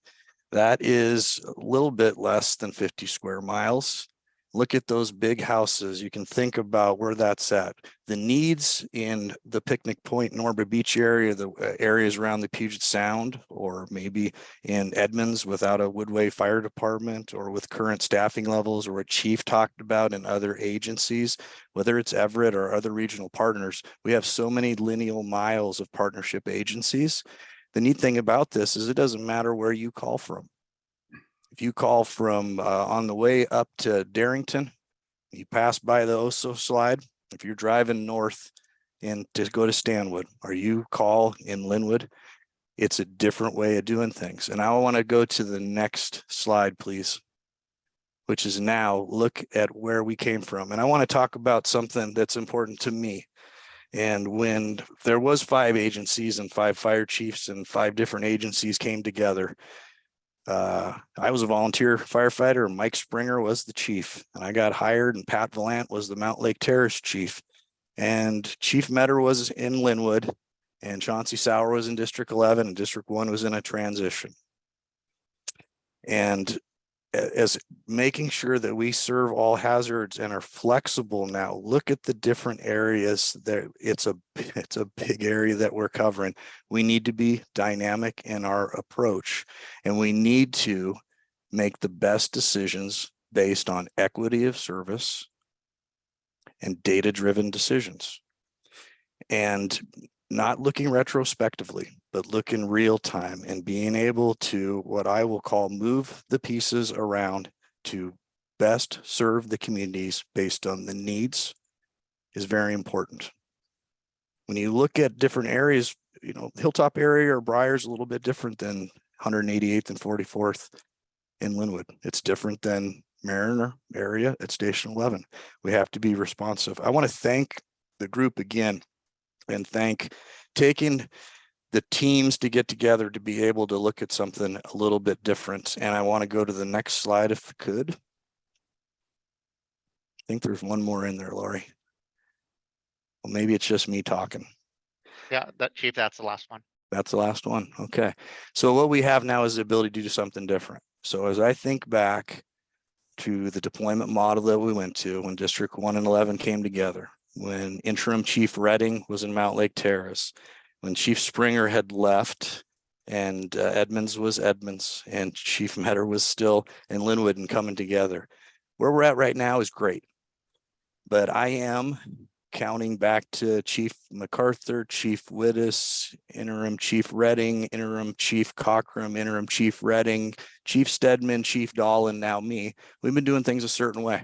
That is a little bit less than 50 square miles. Look at those big houses. You can think about where that's at. The needs in the Picnic Point, Norba Beach area, the areas around the Puget Sound, or maybe in Edmonds without a Woodway Fire Department, or with current staffing levels, or what Chief talked about in other agencies, whether it's Everett or other regional partners, we have so many lineal miles of partnership agencies. The neat thing about this is it doesn't matter where you call from. If you call from on the way up to Darrington, You pass by the Oso slide. If you're driving north and to go to Stanwood, or you call in Linwood, it's a different way of doing things. And I want to go to the next slide, please, which is now look at where we came from. And I want to talk about something that's important to me. And when there was 5 agencies and 5 fire chiefs and 5 different agencies came together, I was a volunteer firefighter. Mike Springer was the chief, and I got hired, and Pat Valant was the Mount Lake Terrace chief. And Chief Metter was in Linwood, and Chauncey Sauer was in District 11, and District 1 was in a transition. And as making sure that we serve all hazards and are flexible now, look at the different areas that it's a big area that we're covering. We need to be dynamic in our approach, and we need to make the best decisions based on equity of service and data-driven decisions, and not looking retrospectively, but look in real time and being able to, what I will call, move the pieces around to best serve the communities based on the needs is very important. When you look at different areas, you know, Hilltop area or Briar's a little bit different than 188th and 44th in Linwood. It's different than Mariner area at Station 11. We have to be responsive. I want to thank the group again, and thank taking the teams to get together to be able to look at something a little bit different. And I want to go to the next slide if I could. I think there's one more in there, Laurie. Well, maybe it's just me talking. Yeah, that Chief, that's the last one. That's the last one. Okay. So what we have now is the ability to do something different. So as I think back to the deployment model that we went to when District 1 and 11 came together, when interim Chief Redding was in Mount Lake Terrace, when Chief Springer had left and Edmonds was Edmonds and Chief Metter was still in Linwood and coming together. Where we're at right now is great, but I am counting back to Chief MacArthur, Chief Wittes, interim Chief Redding, interim Chief Cockrum, interim Chief Redding, Chief Stedman, Chief Dahl, and now me. We've been doing things a certain way.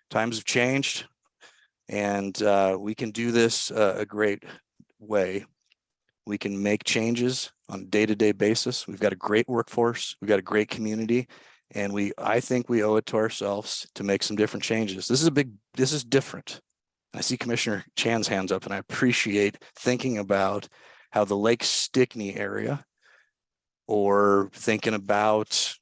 Times have changed, and we can do this a great way. We can make changes on a day-to-day basis. We've got a great workforce. We've got a great community, and I think we owe it to ourselves to make some different changes. This is different. I see Commissioner Chan's hands up, and I appreciate thinking about how the Lake Stickney area, or thinking about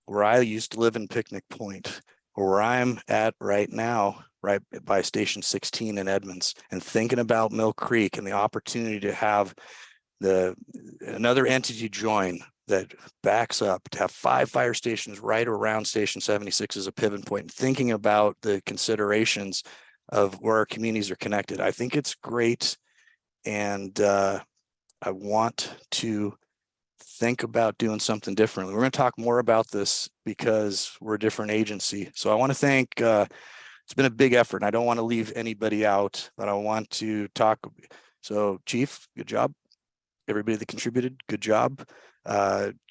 where I used to live in Picnic Point, or where I'm at right now, right by Station 16 in Edmonds, and thinking about Mill Creek and the opportunity to have another entity join that backs up, to have 5 fire stations right around Station 76 as a pivot point, and thinking about the considerations of where our communities are connected. I think it's great, and I want to think about doing something differently. We're going to talk more about this because we're a different agency. So I want to thank, it's been a big effort, and I don't want to leave anybody out, but I want to talk. So Chief, good job. Everybody that contributed, good job.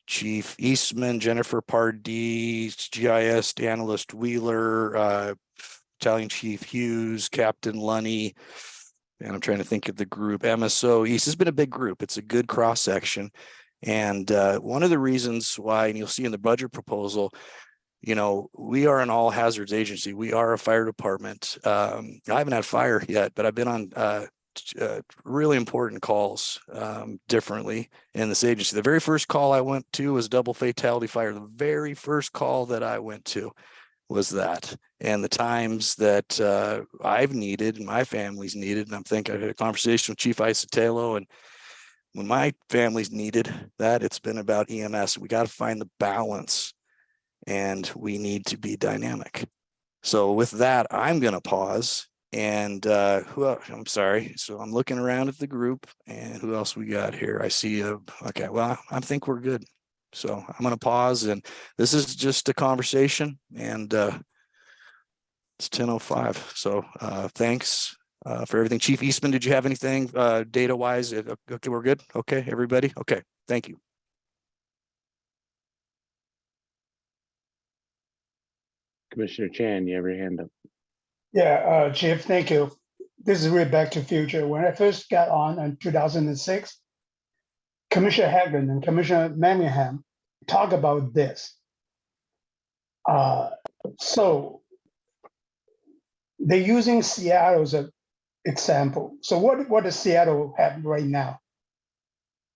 Chief Eastman, Jennifer Pardee, GIS analyst Wheeler, Battalion Chief Hughes, Captain Lunny, and I'm trying to think of the group, MSO East. It's been a big group. It's a good cross section. And one of the reasons why, and you'll see in the budget proposal, you know, we are an all hazards agency. We are a fire department. I haven't had fire yet, but I've been on really important calls differently in this agency. The very first call I went to was double fatality fire. The very first call that I went to was that. And the times that I've needed and my family's needed, and I'm thinking I had a conversation with Chief Isotelo, and when my family's needed that, it's been about EMS. We got to find the balance, and we need to be dynamic. So with that, I'm going to pause. And I'm sorry. So I'm looking around at the group, and who else we got here? I see okay, well, I think we're good. So I'm going to pause, and this is just a conversation, and it's 10:05. So thanks for everything. Chief Eastman, did you have anything data wise? Okay, we're good. Okay, everybody. Okay, thank you. Commissioner Chan, you have your hand up. Yeah, Chief, thank you. This is really back to future. When I first got on in 2006, Commissioner Hagan and Commissioner Manningham talk about this. So they're using Seattle as an example. So what does Seattle have right now?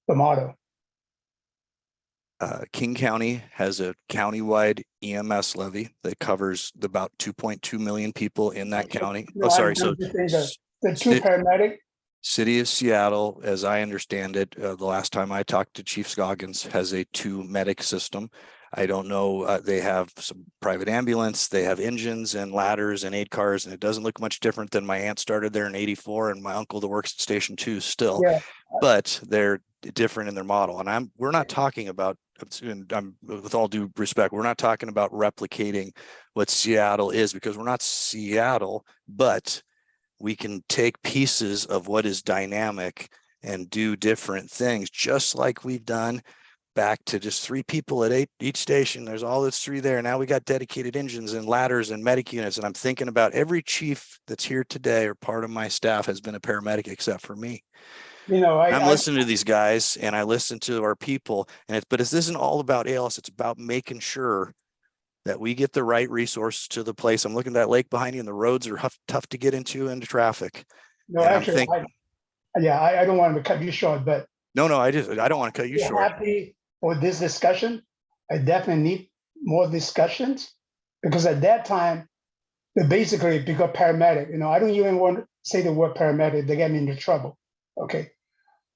The model. King County has a countywide EMS levy that covers about 2.2 million people in that county. No, Oh, sorry. I'm So just saying the two Sti- paramedic. City of Seattle, as I understand it, the last time I talked to Chief Scoggins, has a 2-medic system. I don't know, they have some private ambulance, they have engines and ladders and 8 cars, and it doesn't look much different than my aunt started there in '84 and my uncle that works at Station 2 still, Yeah. but they're different in their model. And we're not talking about, and with all due respect, we're not talking about replicating what Seattle is, because we're not Seattle, but we can take pieces of what is dynamic and do different things, just like we've done back to just 3 people at each station. There's all those 3 there. Now we got dedicated engines and ladders and medic units. And I'm thinking about every chief that's here today or part of my staff has been a paramedic except for me. You know, I'm listening to these guys and I listen to our people, and but this isn't all about ALS. It's about making sure that we get the right resources to the place. I'm looking at that lake behind you, and the roads are tough to get into traffic. no, And actually, I don't want to cut you short, but No, I don't want to cut you you're short. happy for this discussion. I definitely need more discussions, because at that time, they basically become paramedic. You know, I don't even want to say the word paramedic, they get me into trouble. Okay.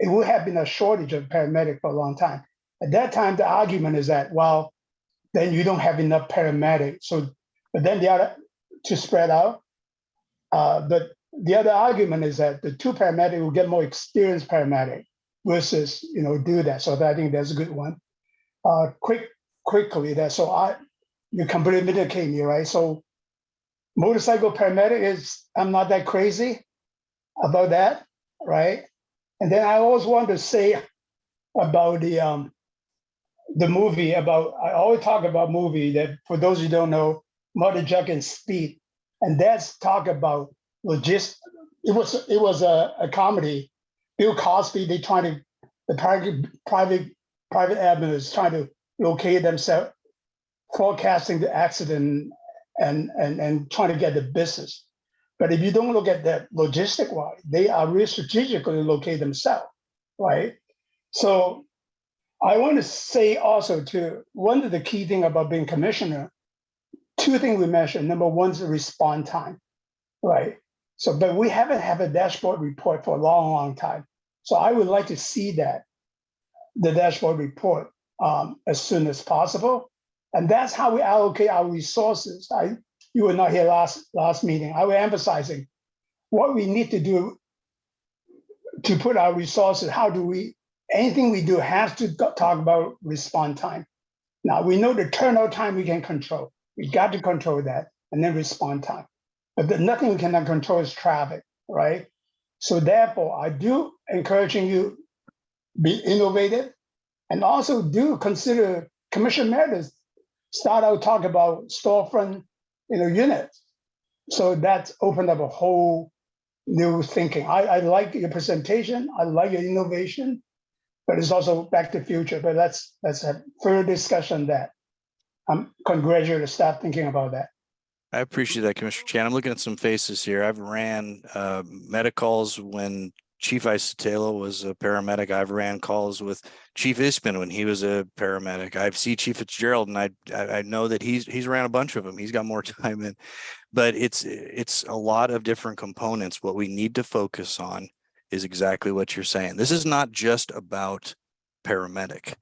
It would have been a shortage of paramedic for a long time. At that time, the argument is that, well, then you don't have enough paramedic. So, but then the other, to spread out. But the other argument is that the 2 paramedic will get more experienced paramedic versus, you know, do that. So I think that's a good one. Quickly that, so you completely indicate me, right? So motorcycle paramedic is, I'm not that crazy about that, right? And then I always want to say about the movie, about, I always talk about movie that, for those who don't know, Mother Jug and Speed, and that's talk about logistics. It was a comedy. Bill Cosby, they trying to, the private ambulance trying to locate themselves, forecasting the accident and trying to get the business. But if you don't look at that logistic wise, they are really strategically locate themselves, right? So I want to say also too, one of the key thing about being commissioner, 2 things we mentioned. Number 1 is the response time, right? So, but we haven't had a dashboard report for a long time. So I would like to see that, the dashboard report, as soon as possible. And that's how we allocate our resources. You were not here last meeting. I was emphasizing what we need to do to put our resources. Anything we do has to talk about response time. Now we know the turnout time we can control. We got to control that, and then response time. But nothing we cannot control is traffic, right? So therefore, I do encouraging you be innovative, and also do consider commission matters. Start out talk about storefront, units. So that's opened up a whole new thinking. I like your presentation. I like your innovation, but it's also back to future. But let's have further discussion on that. Congratulate the staff thinking about that. I appreciate that, Commissioner Chan. I'm looking at some faces here. I've ran medicals when Chief Isotelo was a paramedic. I've ran calls with Chief Ispin when he was a paramedic. I've seen Chief Fitzgerald, and I know that he's ran a bunch of them. He's got more time in, but it's a lot of different components. What we need to focus on is exactly what you're saying. This is not just about paramedic.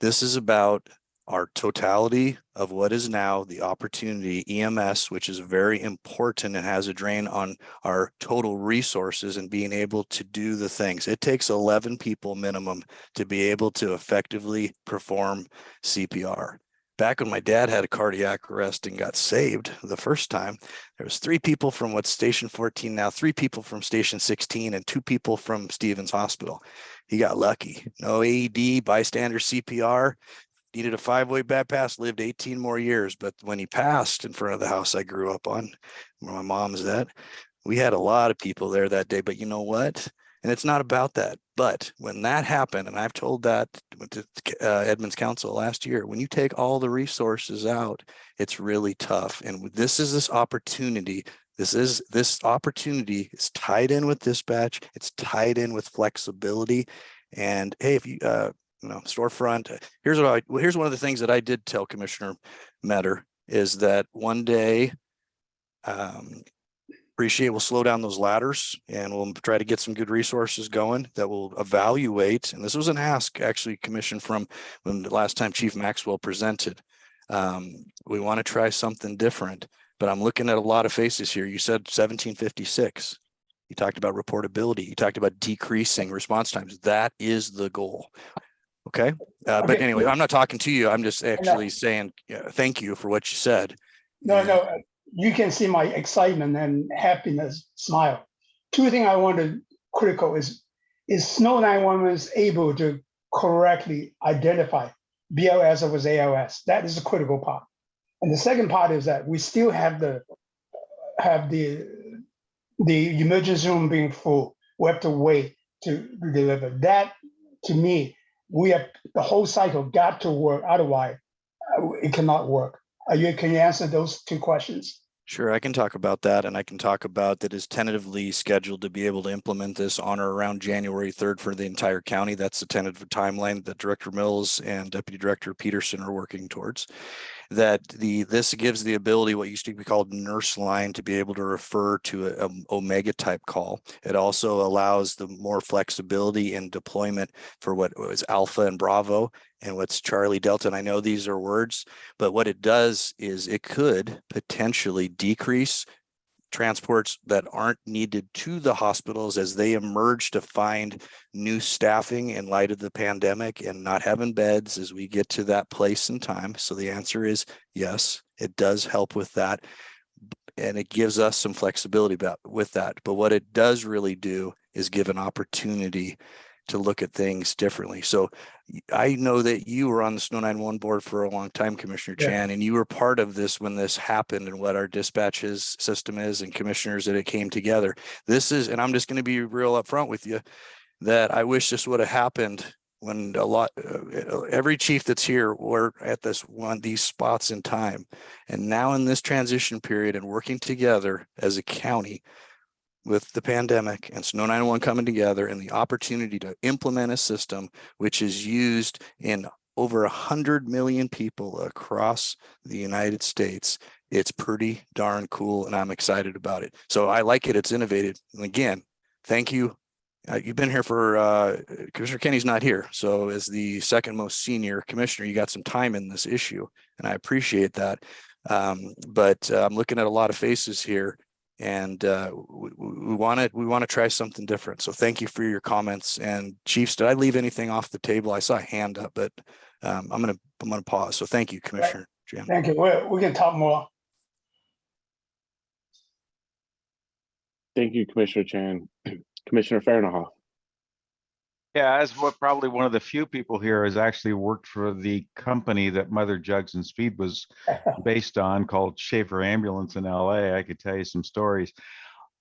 This is about our totality of what is now the opportunity EMS, which is very important and has a drain on our total resources and being able to do the things. It takes 11 people minimum to be able to effectively perform CPR. Back when my dad had a cardiac arrest and got saved the first time, there was 3 people from what's Station 14 now, 3 people from Station 16, and 2 people from Stevens Hospital. He got lucky. No AED, bystander CPR. needed a 5-way bypass, lived 18 more years. But when he passed in front of the house I grew up on, where my mom's at, we had a lot of people there that day. But you know what? And it's not about that. But when that happened, and I've told that to Edmonds Council last year, when you take all the resources out, it's really tough. And this opportunity. This opportunity is tied in with dispatch. It's tied in with flexibility. And hey, if you storefront, here's one of the things that I did tell Commissioner Metter is that one day, appreciate we'll slow down those ladders and we'll try to get some good resources going that will evaluate. And this was an ask actually, Commission, from when the last time Chief Maxwell presented. We want to try something different, but I'm looking at a lot of faces here. You said 1756. You talked about reportability. You talked about decreasing response times. That is the goal. Okay. But anyway, I'm not talking to you. I'm just actually saying thank you for what you said. No, you can see my excitement and happiness smile. Two things I want to critical is Snow 911 able to correctly identify BLS versus ALS? That is the critical part. And the second part is that we still have the emergency room being full. We have to wait to deliver. That, to me, the whole cycle got to work. Otherwise, it cannot work. Can you answer those two questions? Sure, I can talk about that, and I can talk about that is tentatively scheduled to be able to implement this on or around January 3rd for the entire county. That's the tentative timeline that Director Mills and Deputy Director Peterson are working towards. That this gives the ability, what used to be called nurse line, to be able to refer to an Omega type call. It also allows the more flexibility in deployment for what was Alpha and Bravo and what's Charlie Delta. And I know these are words, but what it does is it could potentially decrease transports that aren't needed to the hospitals as they emerge to find new staffing in light of the pandemic and not having beds as we get to that place in time. So the answer is yes, it does help with that. And it gives us some flexibility with that. But what it does really do is give an opportunity to look at things differently. So I know that you were on the Snow 911 board for a long time, Commissioner Chan, and you were part of this when this happened and what our dispatches system is and commissioners that it came together. This is, and I'm just going to be real upfront with you, that I wish this would have happened when every chief that's here were at these spots in time. And now in this transition period and working together as a county, with the pandemic and Snow 911 coming together and the opportunity to implement a system which is used in over 100 million people across the United States, it's pretty darn cool and I'm excited about it. So I like it. It's innovative. And again, thank you. You've been here for, Commissioner Kenny's not here. So as the second most senior commissioner, you got some time in this issue and I appreciate that. But I'm looking at a lot of faces here. And we want to try something different. So thank you for your comments. And Chiefs, did I leave anything off the table? I saw a hand up, but I'm gonna pause. So thank you, Commissioner Chan. Thank you. We can talk more. Thank you, Commissioner Chan. Commissioner Farinahoff. Yeah, as probably one of the few people here has actually worked for the company that Mother Jugs and Speed was based on, called Schaefer Ambulance in LA. I could tell you some stories.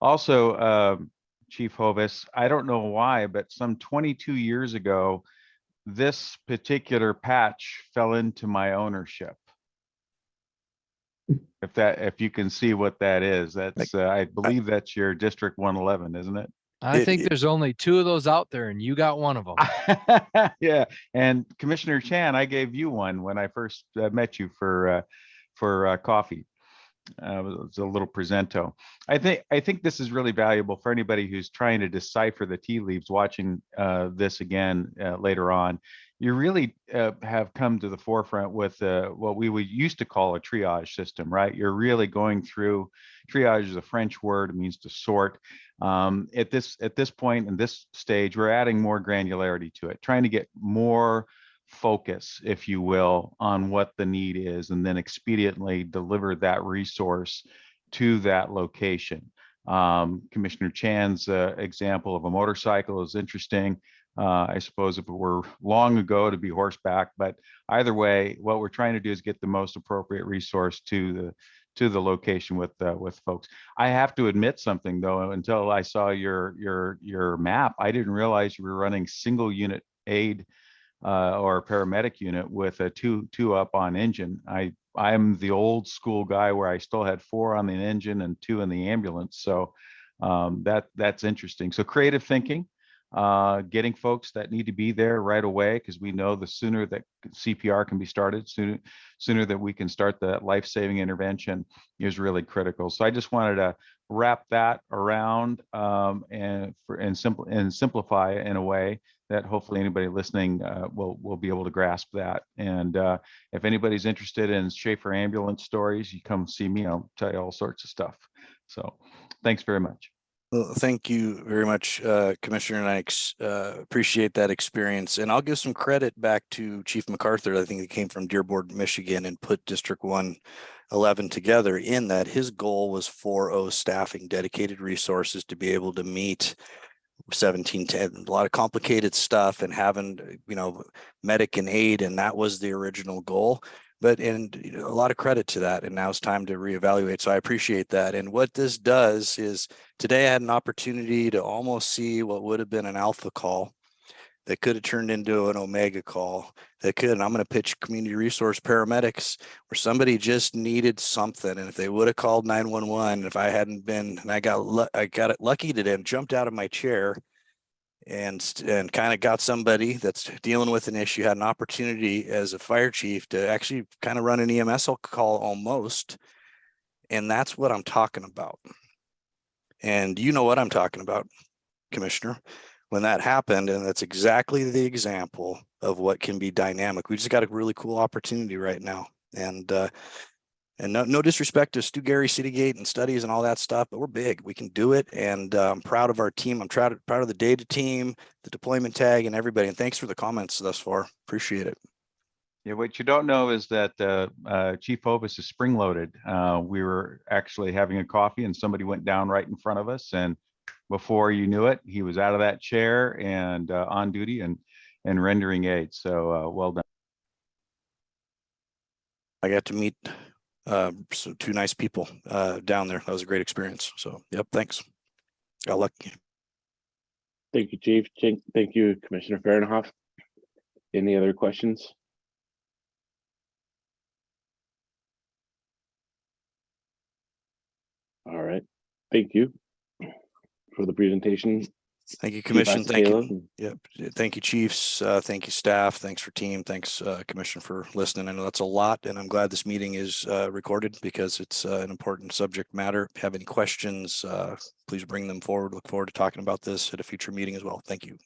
Also, Chief Hovis, I don't know why, but some 22 years ago, this particular patch fell into my ownership. If you can see what that is, that's I believe that's your District 111, isn't it? I think there's only 2 of those out there and you got one of them. Yeah, and Commissioner Chan, I gave you one when I first met you for coffee. It was a little presento. I think this is really valuable for anybody who's trying to decipher the tea leaves watching this again later on. You really have come to the forefront with what we would used to call a triage system, right? You're really going through. Triage is a French word. It means to sort. At this point in this stage, we're adding more granularity to it, trying to get more focus, if you will, on what the need is, and then expediently deliver that resource to that location. Commissioner Chan's example of a motorcycle is interesting. I suppose if it were long ago to be horseback, but either way, what we're trying to do is get the most appropriate resource to the location with folks. I have to admit something though, until I saw your map, I didn't realize you were running single unit aid or paramedic unit with a two up on engine. I'm the old school guy where I still had 4 on the engine and 2 in the ambulance. So that's interesting. So creative thinking, getting folks that need to be there right away, because we know the sooner that CPR can be started, sooner that we can start the life-saving intervention is really critical. So I just wanted to wrap that around and simplify it in a way that hopefully anybody listening will be able to grasp that. And if anybody's interested in Schaefer ambulance stories, you come see me. I'll tell you all sorts of stuff. So thanks very much. Well, thank you very much, Commissioner, and I appreciate that experience. And I'll give some credit back to Chief MacArthur. I think he came from Dearborn, Michigan, and put District 111 together in that his goal was 4.0 staffing, dedicated resources to be able to meet 1710, a lot of complicated stuff, and having, medic and aid, and that was the original goal. But a lot of credit to that, and now it's time to reevaluate. So I appreciate that. And what this does is today I had an opportunity to almost see what would have been an alpha call that could have turned into an omega call that could, and I'm going to pitch community resource paramedics where somebody just needed something. And if they would have called 911, if I hadn't been, and I got it lucky today and jumped out of my chair and kind of got somebody that's dealing with an issue, had an opportunity as a fire chief to actually kind of run an EMS call almost. And that's what I'm talking about. And you know what I'm talking about, Commissioner, when that happened. And that's exactly the example of what can be dynamic. We just got a really cool opportunity right now. And no disrespect to Stu Gary, Citygate and studies and all that stuff, but we're big. We can do it. And I'm proud of our team. I'm proud of the data team, the deployment tag, and everybody. And thanks for the comments thus far. Appreciate it. Yeah, what you don't know is that Chief Hovis is spring loaded. We were actually having a coffee and somebody went down right in front of us. And before you knew it, he was out of that chair and on duty and rendering aid. So well done. I got to meet so 2 nice people down there. That was a great experience. So, yep, thanks. Got lucky. Thank you, Chief. Thank you, Commissioner Fahrenhoff. Any other questions? All right. Thank you for the presentation. Thank you, Commission. Thank Caleb. you. Yep. Thank you, Chiefs. Thank you, staff. Thanks for team. Thanks, Commission, for listening. I know that's a lot, and I'm glad this meeting is recorded because it's an important subject matter. If you have any questions, please bring them forward. Look forward to talking about this at a future meeting as well. Thank you.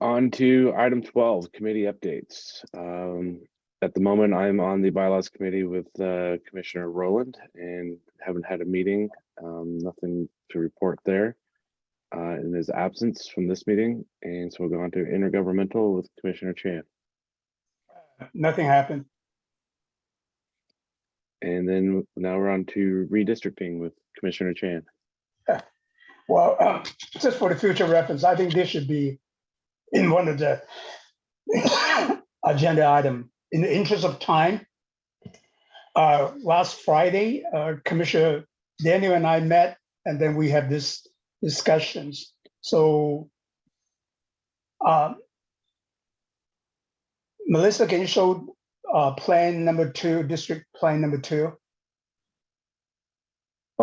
On to item 12, committee updates. At the moment, I'm on the bylaws committee with Commissioner Rowland and haven't had a meeting. Nothing to report there in his absence from this meeting. And so we'll go on to intergovernmental with Commissioner Chan. Nothing happened. And then now we're on to redistricting with Commissioner Chan. Well, just for the future reference, I think this should be in one of the agenda item. In the interest of time, last Friday, Commissioner Daniel and I met, and then we had this discussions. So, Melissa, can you show plan number 2, district plan number 2?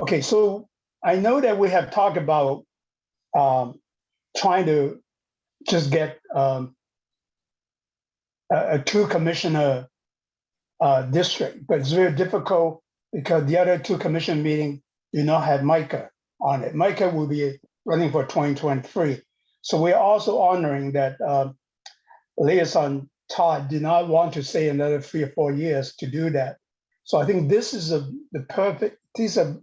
Okay, so I know that we have talked about trying to just get a 2-commissioner district, but it's very difficult because the other 2 commission meetings do not have Micah on it. Micah will be running for 2023. So we're also honoring that Liaison Todd did not want to stay another 3 or 4 years to do that. So I think this is these are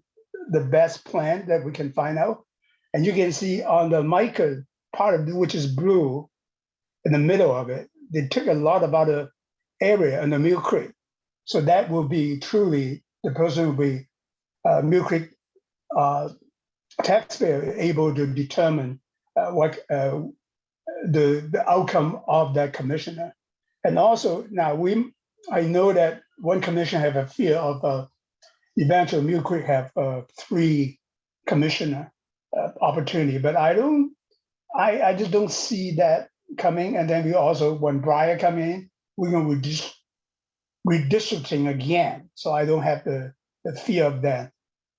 the best plan that we can find out. And you can see on the Micah part of it, which is blue in the middle of it, they took a lot about the area in the Mill Creek. So that will be truly, the person will be Mill Creek taxpayer able to determine the outcome of that commissioner. And also now I know that one commissioner have a fear of eventually Mill Creek have 3 commissioner opportunity, but I just don't see that coming. And then we also, when Breyer come in, we're going to redistricting again. So I don't have the fear of that.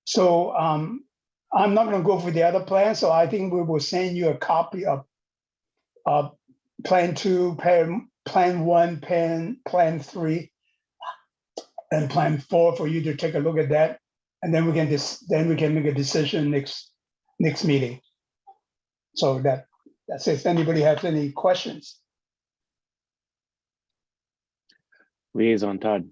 So I'm not going to go for the other plan. So I think we will send you a copy of Plan 2, Plan 1, Plan 3, and Plan 4 for you to take a look at that, and then we can make a decision next meeting. So that's it. If anybody has any questions. Liaison Todd.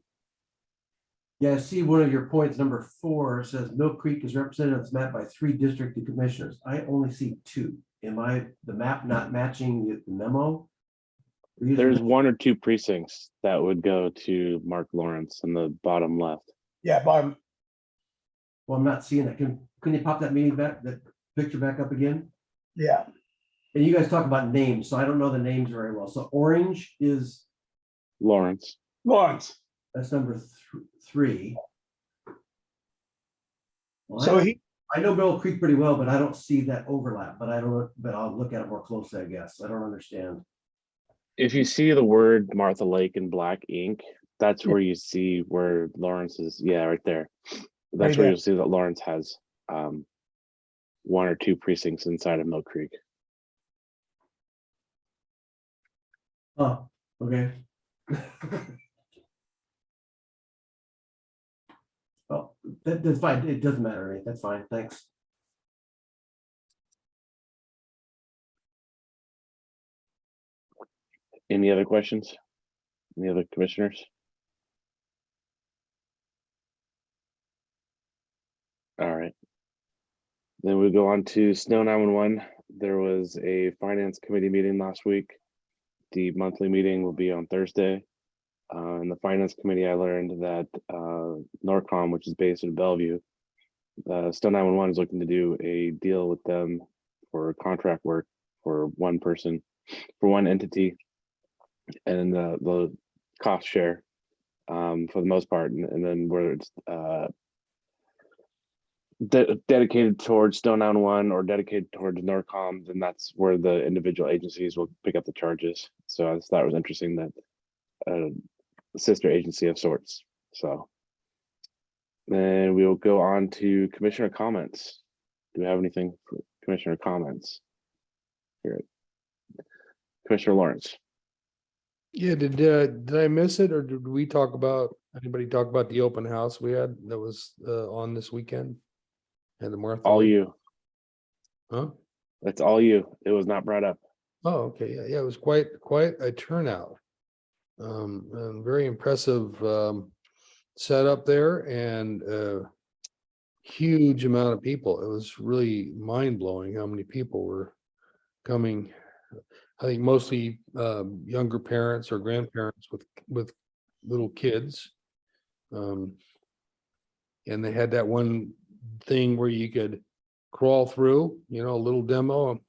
Yeah, I see one of your points, number 4, says Mill Creek is represented on this map by 3 districted commissioners. I only see 2. Am the map not matching the memo? There's 1 or 2 precincts that would go to Mark Lawrence in the bottom left. Yeah, bottom. Well, I'm not seeing that. Can you pop that picture back up again? Yeah. And you guys talk about names, so I don't know the names very well. So orange is Lawrence. That's number 3. Well, So I know Mill Creek pretty well, but I don't see that overlap. But I'll look at it more closely, I guess. I don't understand. If you see the word Martha Lake in black ink, that's where you see where Lawrence is. Yeah, right there. That's Right where there. you'll see that Lawrence has 1 or 2 precincts inside of Mill Creek. Oh, okay. Well, that's fine. It doesn't matter. Right? That's fine. Thanks. Any other questions? Any other commissioners? All right. Then we go on to Snow 911. There was a finance committee meeting last week. The monthly meeting will be on Thursday. In the finance committee, I learned that Norcom, which is based in Bellevue, Snow 911 is looking to do a deal with them for contract work for one person, for one entity, and the cost share for the most part, and then where it's dedicated towards Snow 911 or dedicated towards Norcom, then that's where the individual agencies will pick up the charges. So I just thought it was interesting that a sister agency of sorts. So then we will go on to commissioner comments. Do we have anything for commissioner comments? Here, Commissioner Lawrence. Yeah, did I miss it, or did anybody talk about the open house we had that was on this weekend? And the Martha All Lake? you. Huh? That's all you. It was not brought up. Oh, okay. Yeah, it was quite a turnout. And very impressive setup there, and huge amount of people. It was really mind blowing how many people were coming. I think mostly younger parents or grandparents with little kids. And they had that one thing where you could crawl through, a little demo.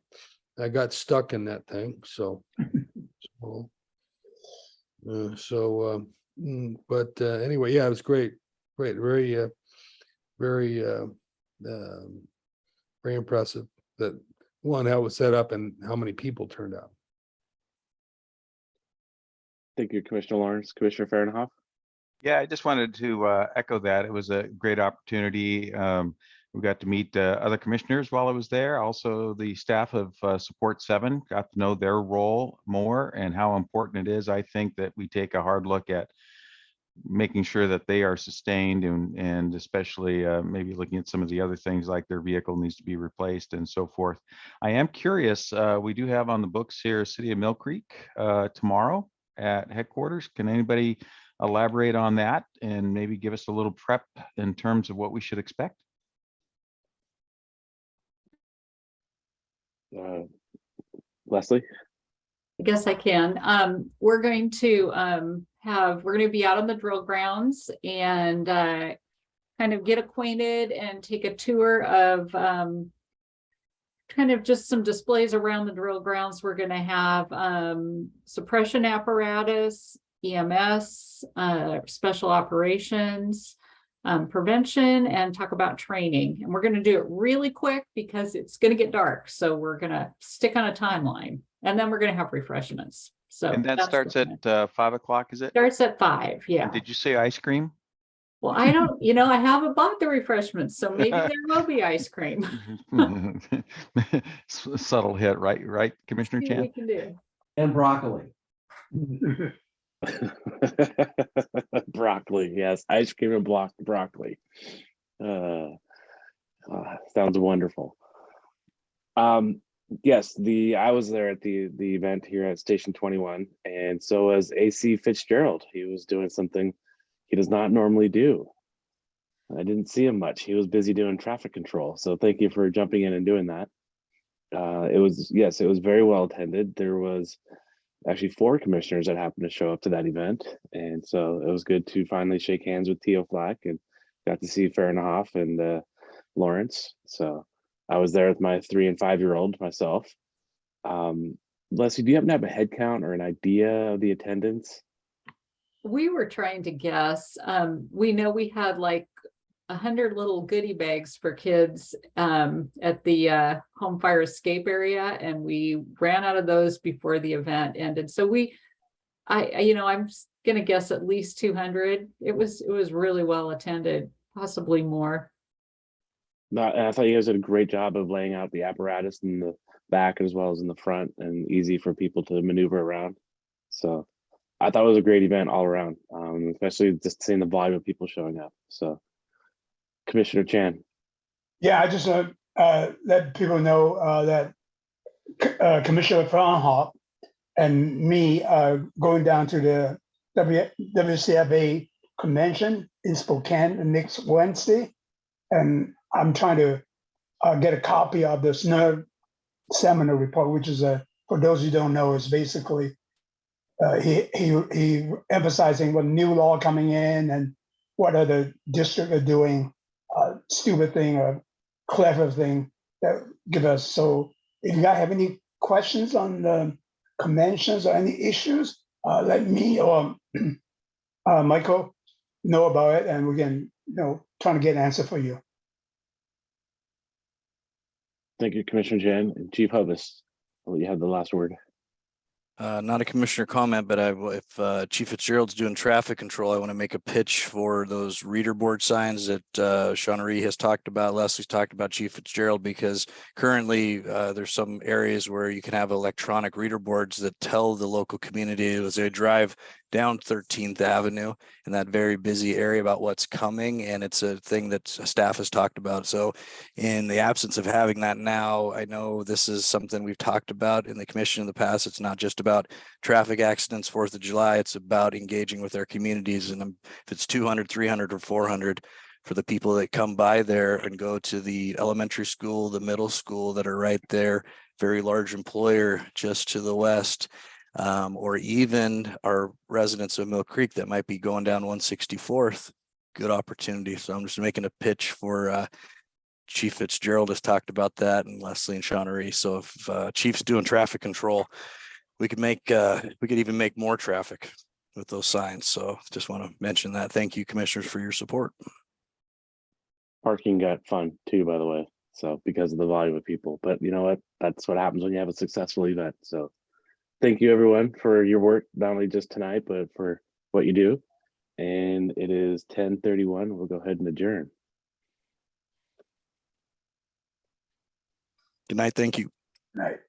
I got stuck in that thing. So, but anyway, yeah, it was great. Very, very impressive that how it was set up and how many people turned out. Thank you, Commissioner Lawrence. Commissioner Fahrenhoff. Yeah, I just wanted to echo that. It was a great opportunity. We got to meet other commissioners while I was there. Also, the staff of Support 7 got to know their role more and how important it is. I think that we take a hard look at making sure that they are sustained, and especially maybe looking at some of the other things like their vehicle needs to be replaced and so forth. I am curious, we do have on the books here City of Mill Creek tomorrow at headquarters. Can anybody elaborate on that and maybe give us a little prep in terms of what we should expect? Leslie. I guess I can. We're going to be out on the drill grounds and kind of get acquainted and take a tour of kind of just some displays around the drill grounds. We're going to have suppression apparatus, EMS, special operations, prevention, and talk about training. And we're going to do it really quick because it's going to get dark. So we're going to stick on a timeline, and then we're going to have refreshments. So And that that's starts the at plan. 5 o'clock, is it? Starts at 5. Yeah. And did you say ice cream? Well, I don't, I haven't bought the refreshments, so maybe there will be ice cream. Subtle hit, right, Commissioner See what we Chan? can do. And broccoli. Broccoli, yes, ice cream and broccoli. Sounds wonderful. Yes, I was there at the event here at Station 21, and so was AC Fitzgerald. He was doing something he does not normally do. I didn't see him much. He was busy doing traffic control. So thank you for jumping in and doing that. It was very well attended. There was actually 4 commissioners that happened to show up to that event. And so it was good to finally shake hands with Theo Flack, and got to see Farrenhoff and Lawrence. So I was there with my 3 and 5-year-old myself. Leslie, do you happen to have a head count or an idea of the attendance? We were trying to guess. We know we had like 100 little goodie bags for kids at the home fire escape area, and we ran out of those before the event ended. So I'm gonna guess at least 200. It was really well attended, possibly more. I thought you guys did a great job of laying out the apparatus in the back as well as in the front, and easy for people to maneuver around. So I thought it was a great event all around, especially just seeing the volume of people showing up. So, Commissioner Chan. Yeah, I just let people know that Commissioner Farnhop and me going down to the WCFA convention in Spokane next Wednesday, and I'm trying to get a copy of the SNER seminar report, which is for those who don't know, is basically he emphasizing what new law coming in and what other district are doing, stupid thing or clever thing that give us. So if you guys have any questions on the conventions or any issues, let me or Michael know about it, and we can trying to get an answer for you. Thank you, Commissioner Chan. And Chief Hovis, I'll let you have the last word. Not a commissioner comment, but if Chief Fitzgerald's doing traffic control, I want to make a pitch for those reader board signs that Shawnery has talked about, Leslie's talked about, Chief Fitzgerald, because currently there's some areas where you can have electronic reader boards that tell the local community as they drive down 13th Avenue in that very busy area about what's coming. And it's a thing that staff has talked about. So in the absence of having that now, I know this is something we've talked about in the commission in the past. It's not just about traffic accidents, 4th of July, it's about engaging with our communities. And if it's 200, 300, or 400, for the people that come by there and go to the elementary school, the middle school that are right there, very large employer just to the west, or even our residents of Mill Creek that might be going down 164th, good opportunity. So I'm just making a pitch for Chief Fitzgerald has talked about that, and Leslie and Shawnery. So if Chief's doing traffic control, we could even make more traffic with those signs. So just want to mention that. Thank you, commissioners, for your support. Parking got fun too, by the way. So because of the volume of people, but you know what? That's what happens when you have a successful event. So thank you everyone for your work, not only just tonight, but for what you do. And it is 10:31. We'll go ahead and adjourn. Good night. Thank you. Right.